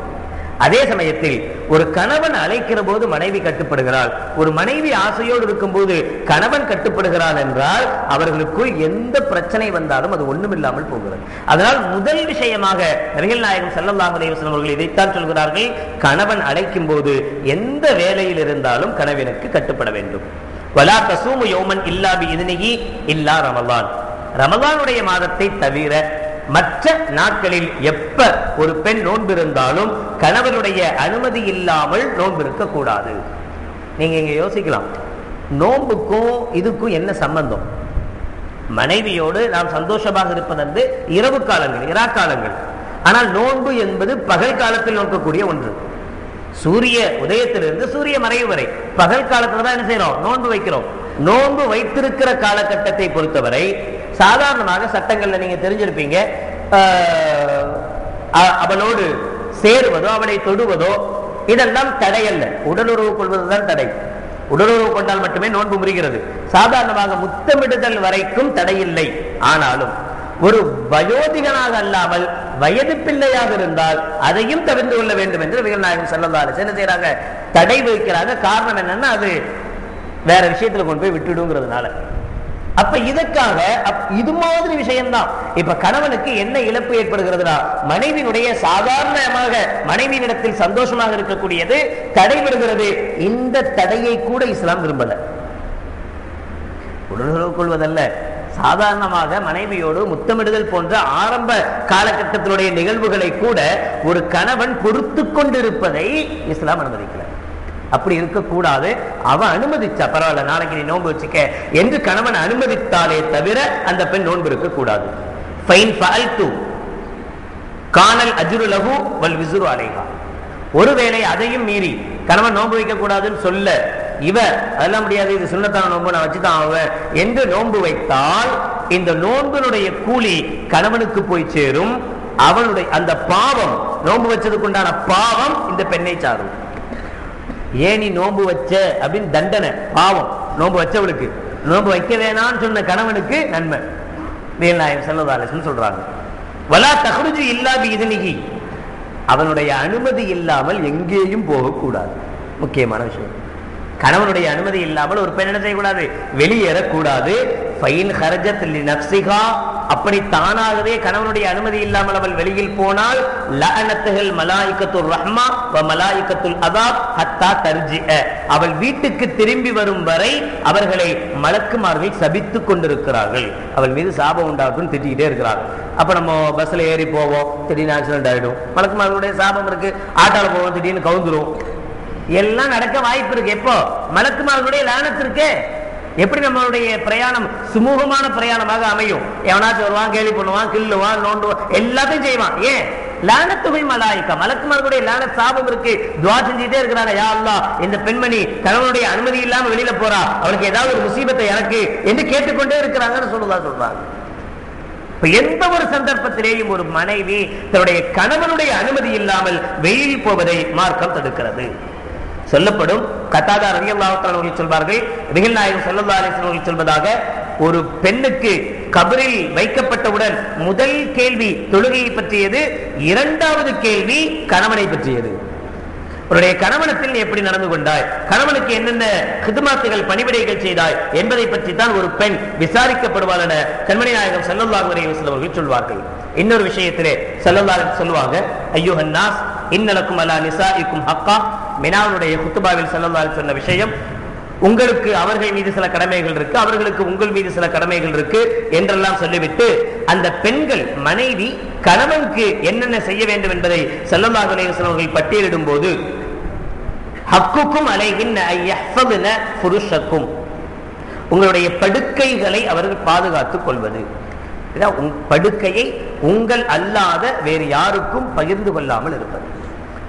அதே சமயத்தில் ஒரு கணவன் அழைக்கிற போது மனைவி கட்டுப்படுகிறாள், ஒரு மனைவி ஆசையோடு இருக்கும் போது கணவன் கட்டுப்படுகிறாள் என்றால் அவர்களுக்குள் எந்த பிரச்சனை வந்தாலும் அது ஒண்ணுமில்லாமல் போகிறது. அதனால் முதல் விஷயமாக நபிகள் நாயகம் ஸல்லல்லாஹு அலைஹி வஸல்லம் அவர்கள் இதைத்தான் சொல்கிறார்கள், கணவன் அழைக்கும் போது எந்த வேலையில் இருந்தாலும் கணவனுக்கு கட்டுப்பட வேண்டும். வலா தஸூமு யௌமன் இல்லா பிஇذنஹி இல்லா ரமலான், ரமலானுடைய மாதத்தை தவிர மற்ற நாட்களில் எப்ப ஒரு பெண் நோன்பு இருந்தாலும் கணவனுடைய அனுமதி இல்லாமல் நோன்பு இருக்க கூடாது. நீங்க இங்க யோசிக்கலாம், நோன்புக்கும் இதுக்கும் என்ன சம்பந்தம்? மனைவியோடு நாம் சந்தோஷமாக இருப்பது இரவு காலங்கள், இராக்காலங்கள். ஆனால் நோன்பு என்பது பகல் காலத்தில் நோக்கக்கூடிய ஒன்று. சூரிய உதயத்திலிருந்து சூரிய மறைவு வரை பகல் காலத்துல தான் என்ன செய்யறோம், நோன்பு வைக்கிறோம். நோன்பு வைத்திருக்கிற காலகட்டத்தை பொறுத்தவரை சாதாரணமாக சட்டங்கள்ல நீங்க தெரிஞ்சிருப்பீங்க, அவளோடு சேருவதோ அவளை தொடுவதோ இதெல்லாம் தடையல்ல, உடலுறவு கொள்வதுதான் தடை. உடலுறவு கொண்டால் மட்டுமே நோன்பு முறிகிறது. சாதாரணமாக முத்தமிடுதல் வரைக்கும் தடையில்லை. ஆனாலும் ஒரு வயோதிகனாக அல்லாமல் வயது பிள்ளையாக இருந்தால் அதையும் தவிர்த்து கொள்ள வேண்டும் என்று நபிகள் நாயகம் ஸல்லல்லாஹு அலைஹி வஸல்லம் என்ன செய்யறாங்க, தடை வைக்கிறாங்க. காரணம் என்னன்னா அது வேற விஷயத்துல கொண்டு போய் விட்டுடுங்கிறதுனால. அப்ப இதற்காக இது மாதிரி விஷயம்தான். இப்ப கணவனுக்கு என்ன இழப்பு ஏற்படுகிறதுனா, மனைவியினுடைய சாதாரணமாக மனைவியினிடத்தில் சந்தோஷமாக இருக்கக்கூடியது தடைபடுகிறது. இந்த தடையை கூட இஸ்லாம் விரும்பல. உடலுறவு கொள்வதல்ல, சாதாரணமாக மனைவியோடு முத்தமிடுதல் போன்ற ஆரம்ப காலகட்டத்தினுடைய நிகழ்வுகளை கூட ஒரு கணவன் பொறுத்து கொண்டிருப்பதை இஸ்லாம் அனுமதிக்கல. அப்படி இருக்கக்கூடாது. அவன் அனுமதிச்சா பரவாயில்ல, நாளைக்கு நீ நோன்பு வச்சுக்க என்று கணவன் அனுமதித்தாலே தவிர அந்த பெண் நோன்பு இருக்க கூடாது. ஒருவேளை அதையும் மீறி கணவன் நோன்பு வைக்க கூடாதுன்னு சொல்ல இவ அதெல்லாம் முடியாது, இது சுன்னத்தான நோன்பு, நான் வச்சுதான் ஆவேன் என்று நோன்பு வைத்தால் இந்த நோன்பினுடைய கூலி கணவனுக்கு போய் சேரும். அவனுடைய அந்த பாவம், நோன்பு வச்சதுக்கு உண்டான பாவம் இந்த பெண்ணை சாரும். ஏன் நீ நோன்பு வச்ச அப்படின்னு தண்டனை, பாவம் நோன்பு வச்சவளுக்கு. நோன்பு வைக்க வேணான்னு சொன்ன கணவனுக்கு நன்மை. நாயகம் ஸல்லல்லாஹு அலைஹி வஸல்லம் சொல்றாங்க, வலா தஹ்ருஜு இல்லா பிஇذنஹி, அவனுடைய அனுமதி இல்லாமல் எங்கேயும் போகக்கூடாது. முக்கியமான விஷயம், கணவனுடைய அனுமதி இல்லாமல் ஒரு பெண் என்ன செய்யக்கூடாது, வெளியேறக்கூடாது. ஃபைன் ஹரஜத் லினஃப்ஸிஹா, அப்படி தானாகவே கணவனுடைய அனுமதி இல்லாமல் அவள் வெளியில் போனால் லஅனத்துல் மலாயிகத்துர் ரஹ்மா வ மலாயிகத்துல் அஸாப் ஹத்தா தர்ஜிஅ, அவள் வீட்டுக்கு திரும்பி வரும் வரை அவர்களை மலக்குமார்கள் சபித்துக் கொண்டிருக்கிறார்கள். அவள் மீது சாபம் உண்டாகும் திட்டிக்கிட்டே இருக்கிறார்கள். அப்ப நம்ம பஸ்ல ஏறி போவோம், திடீர்னு ஆக்சிடென்ட் ஆயிடும், மலக்குமார்களுடைய சாபம் இருக்கு. ஆட்டால போவோம், திடீர்னு கவுந்துரும். எல்லாம் நடக்க வாய்ப்பு இருக்கு. எப்போ மலக்குமார்களுடைய லானத் இருக்கு. எப்படி நம்மளுடைய பிரயாணம் சுமூகமான பிரயாணமாக அமையும்? எவனாச்சும் வருவான், கேலி பண்ணுவான், கில்லுவான், நோண்டுவான், எல்லாத்தையும் செய்வான். ஏன்? லானத்துல் மலாயிகா, மலக்குமார்களுடைய லானத் சாபம் இருக்கு. துஆ செஞ்சிட்டே இருக்கிறாங்க, யா அல்லாஹ் இந்த பெண்மணி கணவனுடைய அனுமதி இல்லாம வெளியில போறா, அவளுக்கு ஏதாவது ஒரு முசீபத்தை இறக்கு என்று கேட்டுக்கொண்டே இருக்கிறாங்கன்னு சொல்றாங்க. எந்த ஒரு சந்தர்ப்பத்திலேயும் ஒரு மனைவி தன்னுடைய கணவனுடைய அனுமதி இல்லாமல் வெளியில் போவதை மார்க்கம் தடுக்கிறது. சொல்லப்படும் கத்தாதா ரலியல்லாஹு தஆலா அவர்கள் சொல்வார்கள், நபிகள் நாயகம் ஸல்லல்லாஹு அலைஹி வஸல்லம் அவர்கள் சொல்வதாக, ஒரு பெண்ணுக்கு கபரில் வைக்கப்பட்டவுடன் முதல் கேள்வி தொழுகையை பற்றியது, இரண்டாவது கேள்வி கணவனை பற்றியது. உன்னுடைய கணவனத்தில் எப்படி நடந்து கொண்டாய், கணவனுக்கு என்னென்ன ஹிதுமாத்துகள் பணிவிடைகள் செய்தாய் என்பதை பற்றி தான் ஒரு பெண் விசாரிக்கப்படுவாள் என கண்மணி நாயகம் ஸல்லல்லாஹு அலைஹி வஸல்லம் அவர்கள் சொல்வார்கள். இன்னொரு விஷயத்திலே ஸல்லல்லாஹு அலைஹி சொல்லுவாங்க, அய்யுஹன் நாஸ் இன்னலக்கும் அலா நிசாஇக்கும் ஹக்கா, மினாவுடைய குத்துபாவில் ஸல்லல்லாஹு அலைஹி சொன்ன விஷயம், உங்களுக்கு அவர்கள் மீது சில கடமைகள் இருக்கு, அவர்களுக்கு உங்கள் மீது சில கடமைகள் இருக்கு என்றெல்லாம் சொல்லிவிட்டு அந்த பெண்கள் மனைவி கணவனுக்கு என்னென்ன செய்ய வேண்டும் என்பதை ஸல்லல்லாஹு அலைஹி வஸல்லம் அவர்கள் பட்டியலிடும் போது, ஹக்குக்கும் அலைஹின்ன ஐயஹ்ஃபதுன ஃபுருஷக்கும், உங்களுடைய படுக்கைகளை அவர்கள் பாதுகாத்துக் கொள்வது. படுக்கையை உங்கள் அல்லாத வேறு யாருக்கும் பகிர்ந்து கொள்ளாமல் இருப்பது.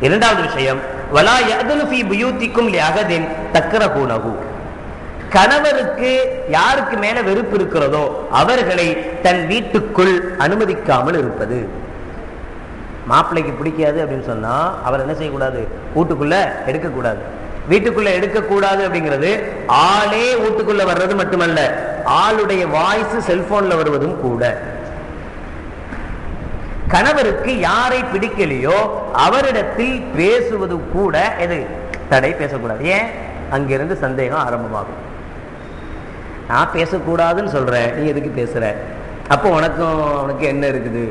இரண்டாவது விஷயம், வலா யஅதுலு ஃபீ புயூத்திக்கும் லிஅஹதின் தக்ரஹூனஹு, கணவருக்கு யாருக்கு மேல வெறுப்பு இருக்கிறதோ அவர்களை தன் வீட்டுக்குள் அனுமதிக்காமல் இருப்பது. மாப்பிள்ளைக்கு பிடிக்காது அப்படின்னு சொன்னா அவர் என்ன செய்யக்கூடாது, வீட்டுக்குள்ள எடுக்கக்கூடாது. வீட்டுக்குள்ள எடுக்கக்கூடாது அப்படிங்கிறது ஆளே வீட்டுக்குள்ள வர்றது மட்டுமல்ல, ஆளுடைய வாய்ஸ் செல்போன்ல வருவதும் கூட. கணவருக்கு யாரை பிடிக்கலையோ அவரிடத்தில் பேசுவது கூட எது தடை, பேசக்கூடாது. ஏன்? அங்கிருந்து சந்தேகம் ஆரம்பமாகும். நான் பேசக்கூடாதுன்னு சொல்றேன், நீ எதுக்கு பேசுற, அப்போ உனக்கு என்ன இருக்குது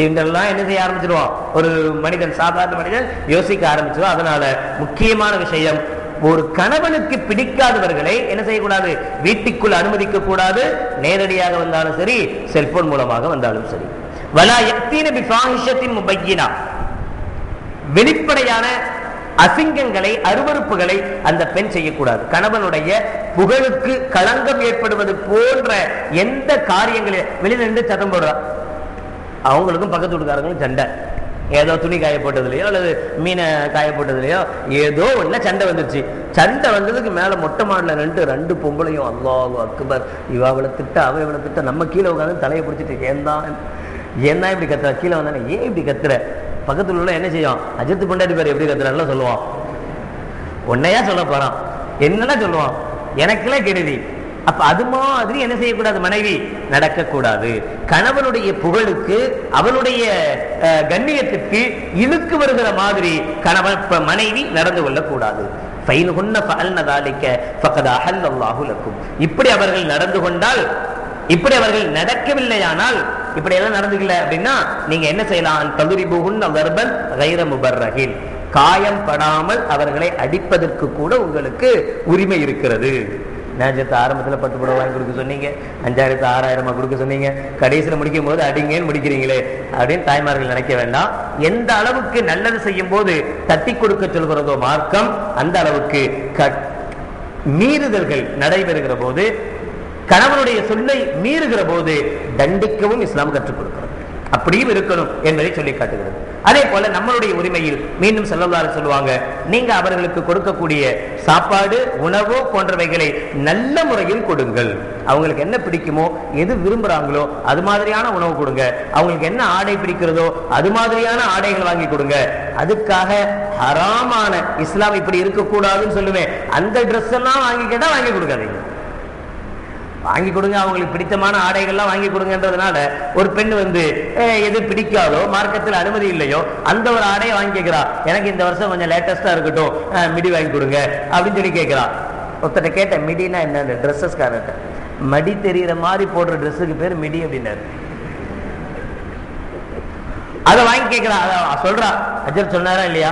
இதெல்லாம் என்ன செய்ய ஆரம்பிச்சிருவான் ஒரு மனிதன், சாதாரண மனிதன் யோசிக்க ஆரம்பிச்சிருவான். அதனால முக்கியமான விஷயம், ஒரு கணவனுக்கு பிடிக்காதவர்களை என்ன செய்யக்கூடாது, வீட்டுக்குள் அனுமதிக்க கூடாது. நேரடியாக வந்தாலும் சரி, செல்போன் மூலமாக வந்தாலும் சரி. வலா யக்தீன பிஃபாஹிஷத்தின் முபய்யினா, வெளிப்படையான அசிங்கங்களை அருவருப்புகளை அந்த பெண் செய்யக்கூடாது. கணவனுடைய புகழுக்கு களங்கம் ஏற்படுவது போன்ற எந்த காரியங்களை வெளியில நின்று சத்தம் போடுறா, அவங்களுக்கும் பக்கத்து வீட்டுக்காரங்களும் சண்டை, ஏதோ துணி காய போட்டதுலையோ அல்லது மீனை காய போட்டதுலையோ ஏதோ ஒண்ணு சண்டை வந்துருச்சு. சண்டை வந்ததுக்கு மேல மொட்டை மாடல ரெண்டு பொம்பளையும் அல்லாஹு அக்பர், இவளை திட்ட அவ இவளை திட்ட, நம்ம கீழே உட்காந்து தலையை பிடிச்சிட்டு ஏன் இப்படி கத்துற, கீழே வந்தானே ஏன் இப்படி கத்துற, பக்கத்துல உள்ள என்ன செய்யும், அஜித் பொண்டாட்டி பேர் எப்படி கத்துறான்னு சொல்லுவான். உன்னையா சொல்ல போறான், என்னெல்லாம் சொல்லுவான், எனக்கெல்லாம் கெடுதி. அப்ப அது மாதிரி என்ன செய்யக்கூடாது, மனைவி நடக்கக்கூடாது. கணவனுடைய புகழுக்கு அவனுடைய கண்ணியத்திற்கு இழுக்கு வருகிற மாதிரி கணவன் மனைவி நடந்து கொள்ளக்கூடாது. இப்படி அவர்கள் நடந்து கொண்டால், இப்படி அவர்கள் நடக்கவில்லையானால், இப்படி எல்லாம் நடந்துக்கல அப்படின்னா நீங்க என்ன செய்யலாம், ததுரிபுஹுன்ன தர்பன் கைர முபர்ரஹின், காயம் படாமல் அவர்களை அடிப்பதற்கு கூட உங்களுக்கு உரிமை இருக்கிறது. நேஜத்தை ஆரம்பத்தில் 10 புடவை வாங்கி கொடுக்க சொன்னீங்க, 5000 6000 கொடுக்க சொன்னீங்க, கடைசியில் முடிக்கும் போது அடிங்கன்னு முடிக்கிறீங்களே அப்படின்னு தாய்மார்கள் நினைக்க வேண்டாம். எந்த அளவுக்கு நல்லது செய்யும் போது தட்டி கொடுக்க சொல்கிறதோ மார்க்கம், அந்த அளவுக்கு மீறுதல்கள் நடைபெறுகிற போது, கணவனுடைய சொல்லை மீறுகிற போது தண்டிக்கவும் இஸ்லாம் கற்றுக் கொடுக்கிறது. அப்படியும் இருக்கணும் என்பதை சொல்லி காட்டுகிறது. அதே போல நம்மளுடைய உரிமையில் மீண்டும் ஸல்லல்லாஹு சொல்லுவாங்க, நீங்க அவர்களுக்கு கொடுக்கக்கூடிய சாப்பாடு, உணவு போன்றவைகளை நல்ல முறையில் கொடுங்கள். அவங்களுக்கு என்ன பிடிக்குமோ, எது விரும்புறாங்களோ அது மாதிரியான உணவு கொடுங்க. அவங்களுக்கு என்ன ஆடை பிடிக்கிறதோ அது மாதிரியான ஆடைகள் வாங்கி கொடுங்க. அதுக்காக ஹராமான இஸ்லாம் இப்படி இருக்கக்கூடாதுன்னு சொல்லுவேன், அந்த ட்ரெஸ் எல்லாம் வாங்கி கேட்டா வாங்கி கொடுக்காதீங்க. வாங்கி கொடுங்க, அவங்களுக்கு பிடித்தமான ஆடைகள்லாம் வாங்கி கொடுங்கன்றதுனால ஒரு பெண் எது பிடிக்காதோ, மார்க்கத்தில் அனுமதி இல்லையோ அந்த ஒரு ஆடையை வாங்கி கேட்கிறா. எனக்கு இந்த வருஷம் கொஞ்சம் லேட்டஸ்டா இருக்கட்டும், மிடி வாங்கி கொடுங்க அப்படின்னு சொல்லி கேட்கிறா. ஒருத்தட்ட கேட்ட, மிடினா என்ன? ட்ரெஸ்ஸஸ் காரட்ட மடி தெரிகிற மாதிரி போடுற ட்ரெஸ்ஸுக்கு பேர் மிடி அப்படின்னாரு. அதை வாங்கி கேட்கிறா. அதை சொல்றா, அஜர் சொன்னாரா இல்லையா,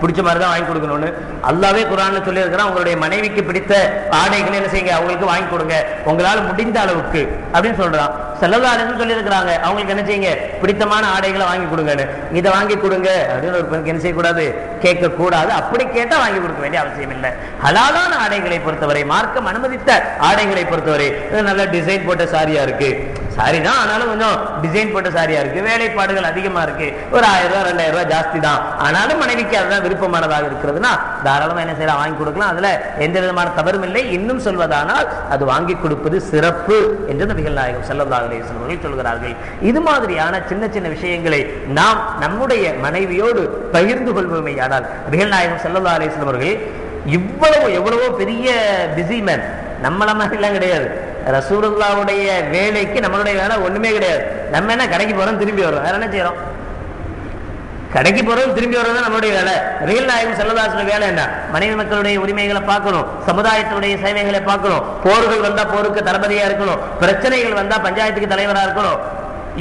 பிடிச்ச மாதிரி தான் வாங்கி கொடுக்கணும்னு. அல்லாவே குர்ஆன்ல சொல்லி இருக்கிறான், உங்களுடைய மனைவிக்கு பிடித்த ஆடைகளை என்ன செய்யுங்க, அவங்களுக்கு வாங்கி கொடுங்க உங்களால முடிந்த அளவுக்கு அப்படின்னு சொல்றான். ஸல்லல்லாஹு அலைஹி வஸல்லம் சொல்லி இருக்கிறாங்க, அவங்களுக்கு என்ன செய்யுங்க, பிடித்தமான ஆடைகளை வாங்கி கொடுங்கன்னு. இதை வாங்கி கொடுங்க அப்படின்னு ஒரு பெண்ணுக்கு என்ன செய்யக்கூடாது, கேட்க கூடாது. அப்படி கேட்டா வாங்கி கொடுக்க வேண்டிய அவசியம் இல்லை. ஹலாலான ஆடைகளை பொறுத்தவரை, மார்க்கம் அனுமதித்த ஆடைகளை பொறுத்தவரை, நல்ல டிசைன் போட்ட சாரியா இருக்கு, சாரி தான் ஆனாலும் கொஞ்சம் டிசைன் போட்ட சாரியா இருக்கு, வேலைப்பாடுகள் அதிகமா இருக்கு, ஒரு 1000 ரூபாய் 2000 ரூபாய் ஜாஸ்தி தான், ஆனாலும் மனைவிக்கு அதுதான் விருப்பமானதாக இருக்கிறதுனா தாராளமா என்ன செய்யலாம், வாங்கி கொடுக்கலாம். அதுல எந்த விதமான தவறும் இல்லை. இன்னும் சொல்வதானால் அது வாங்கி கொடுப்பது சிறப்பு என்று நபிகள் நாயகம் ஸல்லல்லாஹு அலைஹி வஸல்லம் அவர்கள் சொல்கிறார்கள். இது மாதிரியான சின்ன சின்ன விஷயங்களை நாம் நம்முடைய மனைவியோடு பகிர்ந்து கொள்வோமேயானால், நபிகள் நாயகம் ஸல்லல்லாஹு அலைஹி வஸல்லம் அவர்கள் எவ்வளவோ பெரிய பிஸி மேன், நம்மள மாதிரிலாம் கிடையாது. ரசூலுல்லாஹ்வுடைய வேலைக்கு நம்மளுடைய வேலை ஒண்ணுமே கிடையாது. நம்ம என்ன கடைக்கு போறோம், திரும்பி வரோம், வேற என்ன செய்யறோம்? கடைக்கு போறோம், திரும்பி வர்றது நம்மளுடைய வேலை. நபிகள் நாயகம் ஸல்லல்லாஹு அலைஹி வஸல்லம் வேலை என்ன? மனைவி மக்களுடைய உரிமைகளை பார்க்கணும், சமுதாயத்தினுடைய சேவைகளை பார்க்கணும், போர்கள் வந்தா போருக்கு தளபதியா இருக்கணும், பிரச்சனைகள் வந்தா பஞ்சாயத்துக்கு தலைவரா இருக்கணும்.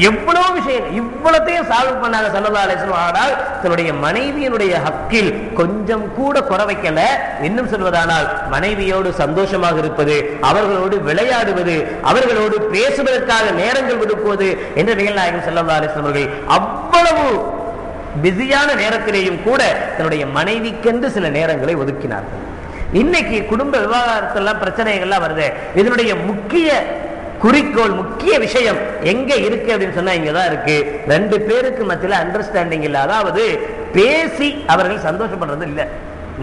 எவ்வளவு விஷயம், இவ்வளத்தையும் சால்வ் பண்ணாங்க ஸல்லல்லாஹு அலைஹி வஸல்லம். ஆனால் தன்னுடைய மனைவியினுடைய ஹக்கில் கொஞ்சம் கூட குறை வைக்கல. இன்னும் சொல்வதானால், மனைவியோடு சந்தோஷமாக இருப்பது, அவர்களோடு விளையாடுவது, அவர்களோடு பேசுவதற்காக நேரங்கள் ஒதுக்குவது என்று நபிகள் நாயகம் ஸல்லல்லாஹு அலைஹி வஸல்லம் அவர்கள் அவ்வளவு பிஸியான நேரத்திலேயும் கூட தன்னுடைய மனைவிக்கென்று சில நேரங்களை ஒதுக்கினார்கள். இன்னைக்கு குடும்ப விவகாரத்தெல்லாம் பிரச்சனைகள்லாம் வருது. இதனுடைய முக்கிய குறிக்கோள், முக்கிய விஷயம் எங்க இருக்கு அப்படின்னு சொன்னா இங்கதான் இருக்கு. 2 பேருக்கு மத்தியில அண்டர்ஸ்டாண்டிங் இல்ல. அதாவது பேசி அவர்கள் சந்தோஷப்படுறது இல்ல,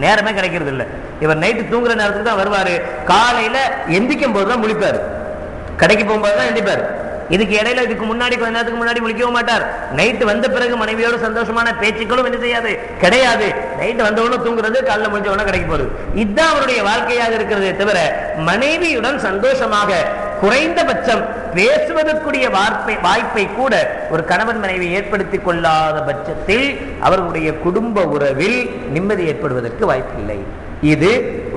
நேரமே கிடைக்கிறது இல்ல. இவர் நைட்டு தூங்குற நேரத்துக்கு தான் வருவாரு, காலையில எந்திக்கும் போதுதான் முழிப்பாரு, கடைக்கு போகும்போதுதான் எந்திப்பாரு. இதுக்கு இடையில இதுக்கு முன்னாடி கொஞ்ச நேரத்துக்கு முன்னாடி முழிக்கவும் மாட்டார். நைட்டு வந்த பிறகு மனைவியோட சந்தோஷமான பேச்சுக்களும் என்ன செய்யாது, கிடையாது. நைட்டு வந்தவொன்னு தூங்குறது, காலைல முடிஞ்சவொன்னு கடைக்கு போறது, இதுதான் அவருடைய வாழ்க்கையாக இருக்கிறதே தவிர மனைவியுடன் சந்தோஷமாக குறைந்தபட்சம் பேசுவதற்குரிய வாய்ப்பை கூட ஒரு கணவன் மனைவி ஏற்படுத்திக் கொள்ளாத பட்சத்தில் அவர்களுடைய குடும்ப உறவில் நிம்மதி ஏற்படுவதற்கு வாய்ப்பில்லை. இது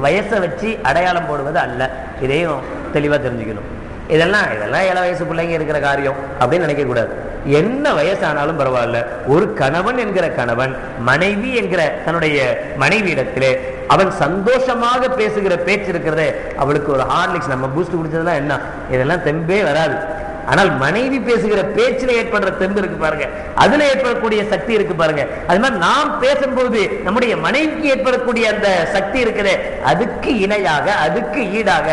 வயசை வச்சு அடையாளம் போடுவது அல்ல. இதையும் தெளிவா தெரிஞ்சுக்கணும். இதெல்லாம் 7 வயசு பிள்ளைங்க இருக்கிற காரியம் அப்படின்னு நினைக்க கூடாது. என்ன வயசானாலும் பரவாயில்ல, ஒரு கணவன் என்கிற கணவன் மனைவி என்கிற தன்னுடைய மனைவியிடத்திலே அவன் சந்தோஷமாக பேசுகிற பேச்சு இருக்கிறதே, அவளுக்கு ஒரு ஹார்லிக்ஸ் நம்ம பூஸ்ட் குடிச்சதெல்லாம் என்ன, இதெல்லாம் தெம்பே வராது. ஆனால் மனைவி பேசுகிற பேச்சில் ஏற்படுற தெம்பு இருக்கு பாருங்க, அதுல ஏற்படக்கூடிய சக்தி இருக்கு பாருங்க. அது மாதிரி நாம் பேசும்போது நம்முடைய மனைவிக்கு ஏற்படக்கூடிய அந்த சக்தி இருக்குது, அதுக்கு இணையாக அதுக்கு ஈடாக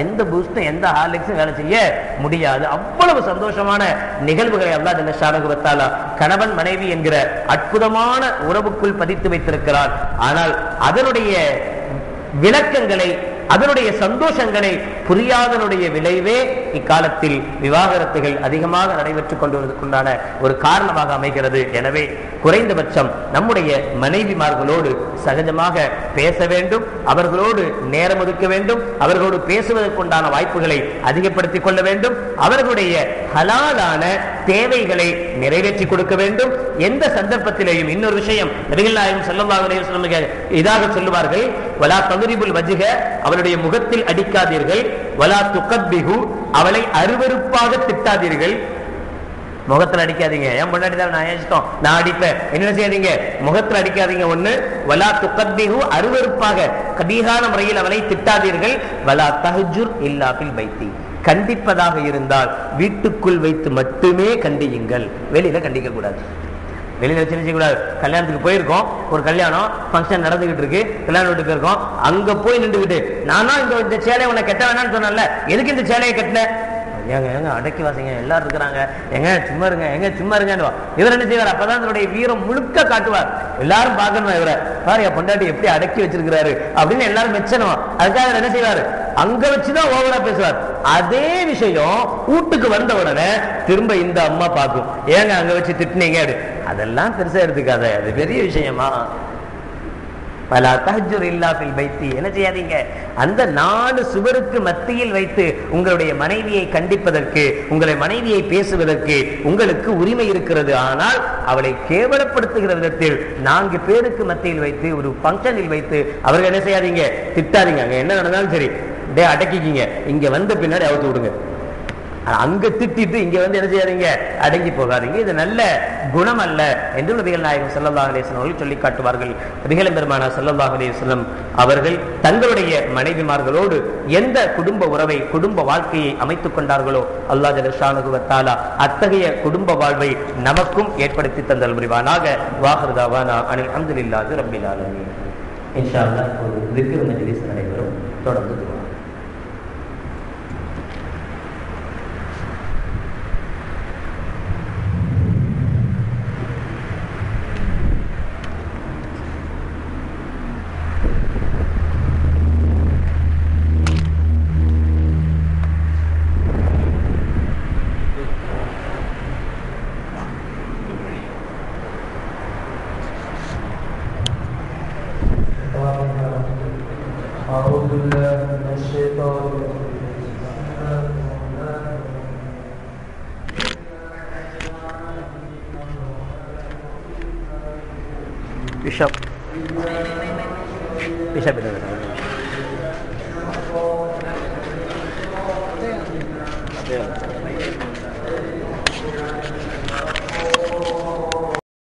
எந்த பூஸ்டும் எந்த ஹார்லிக்ஸும் வேலை செய்ய முடியாது. அவ்வளவு சந்தோஷமான நிகழ்வுகளை அல்லாஹ் ஜல்ல ஷானஹு வ தஆலா கணவன் மனைவி என்கிற அற்புதமான உறவுக்குள் பதித்து வைத்திருக்கிறார். ஆனால் அதனுடைய விளக்கங்களை, அதனுடைய சந்தோஷங்களை புரியாதனுடைய விளைவே இக்காலத்தில் விவாகரத்துகள் அதிகமாக நடைபெற்றுக் கொண்டுவதற்குண்டான ஒரு காரணமாக அமைகிறது. எனவே குறைந்தபட்சம் நம்முடைய மனைவிமார்களோடு சகஜமாக பேச வேண்டும், அவர்களோடு நேரம் ஒதுக்க வேண்டும், அவர்களோடு பேசுவதற்குண்டான வாய்ப்புகளை அதிகப்படுத்திக் கொள்ள வேண்டும், அவர்களுடைய ஹலாலான தேவைகளை நிறைவேற்றி கொடுக்க வேண்டும். எந்த சந்தர்ப்பத்திலேயும் இன்னொரு விஷயம் நபிகள் நாயகம் ஸல்லல்லாஹு அலைஹி வஸல்லம் இதாக சொல்லுவார்கள், வலா தத்ரிபுல் வஜ்ஹ, அவளுடைய முகத்தில் அடிக்காதீர்கள், வலா துகப்பிஹு, அவளை அருவருப்பாக திட்டாதீர்கள். முகத்தில் அடிக்காதீங்க, என் முன்னாடி தான் நான் ஏசிட்டோம் நான் அடிப்பேன், என்ன செய்யாதீங்க, முகத்தில் அடிக்காதீங்க. ஒண்ணு, வலா துகப்பிஹு, அருவருப்பாக கபீஹான முறையில் அவளை திட்டாதீர்கள். வலா தஹஜுர் இல்லா ஃபில் பைத்தி, கண்டிப்பதாக இருந்தால் வீட்டுக்குள் வைத்து மட்டுமே கண்டியுங்கள், வெளியில கண்டிக்க கூடாது. வெளியில வச்சு செய்யக்கூடாது. கல்யாணத்துக்கு போயிருக்கோம், ஒரு கல்யாணம் ஃபங்க்ஷன் நடந்துகிட்டு இருக்கு, கல்யாண வீட்டுக்கு இருக்கோம், அங்க போய் நின்றுகிட்டு நானா இந்த சேலையை உன்னை கட்ட வேணான்னு சொன்னேன்ல, எதுக்கு இந்த சேலையை கட்டின, ஏங்க ஏங்க அடக்கி வாசிங்க, எல்லாரும் இருக்கிறாங்க, எங்க சும்மா இருங்க, எங்க சும்மா இருங்கன்னு. இவர் என்ன செய்வார்? அப்பதான் தன்னுடைய வீரம் முழுக்க காட்டுவார். எல்லாரும் பார்க்கணும், இவரை பாரு என் பொண்டாட்டி எப்படி அடக்கி வச்சிருக்கிறாரு அப்படின்னு எல்லாரும் மெச்சணும். அதுக்காக என்ன செய்வாரு? அங்க வச்சுதான் ஓவரா பேசுவார். அதே விஷயம் வீட்டுக்கு வந்த உடனே திரும்ப இந்த அம்மா பார்க்கும், ஏங்க அங்க வச்சு திட்டினீங்க, அதெல்லாம் பெருசா எடுத்துக்காத, அது பெரிய விஷயமா. பலா தஹஜ்ஜுர் இல்லா ஃபில் பைத்தி, என்ன செய்யாதீங்க, அந்த 4 சுவருக்கு மத்தியில் வைத்து உங்களுடைய மனைவியை கண்டிப்பதற்கு, உங்களை மனைவியை பேசுவதற்கு உங்களுக்கு உரிமை இருக்கிறது. ஆனால் அவளை கேவலப்படுத்துகிற விதத்தில் 4 பேருக்கு மத்தியில் வைத்து ஒரு பங்கனில் வைத்து அவர்கள் என்ன செய்யாதீங்க, திட்டாதீங்க. அங்க என்ன நடந்தாலும் சரி அடக்கிக்கிங்க, இங்க வந்த பின்னாடி அவுத்து விடுங்க. அங்க திட்டிட்டு இங்க வந்து என்ன செய்யாதீங்க, அடங்கி போகாதீங்க. இது நல்ல குணம் அல்ல என்று நபிகள் நாயகம் ஸல்லல்லாஹு அலைஹி வஸல்லம் அவர்கள் சொல்லி காட்டுவார்கள். நபிகள் பெருமானார் ஸல்லல்லாஹு அலைஹி வஸல்லம் அவர்கள் தங்களுடைய மனைவிமார்களோடு எந்த குடும்ப உறவை, குடும்ப வாழ்க்கையை அமைத்துக் கொண்டார்களோ அல்லாஹ் ஜல்ல ஷானஹு வ தஆலா அத்தகைய குடும்ப வாழ்வை நமக்கும் ஏற்படுத்தி தந்தல் புரிவானாக. வாஹிரு தஅவானா அனில் ஹம்துலில்லாஹி ரப்பில் ஆலமீன். இன்ஷா அல்லாஹ் ஒரு திக்ர் மஜ்லிஸ் நடைபெறும். தொடர்ந்து துஆ. Bishop.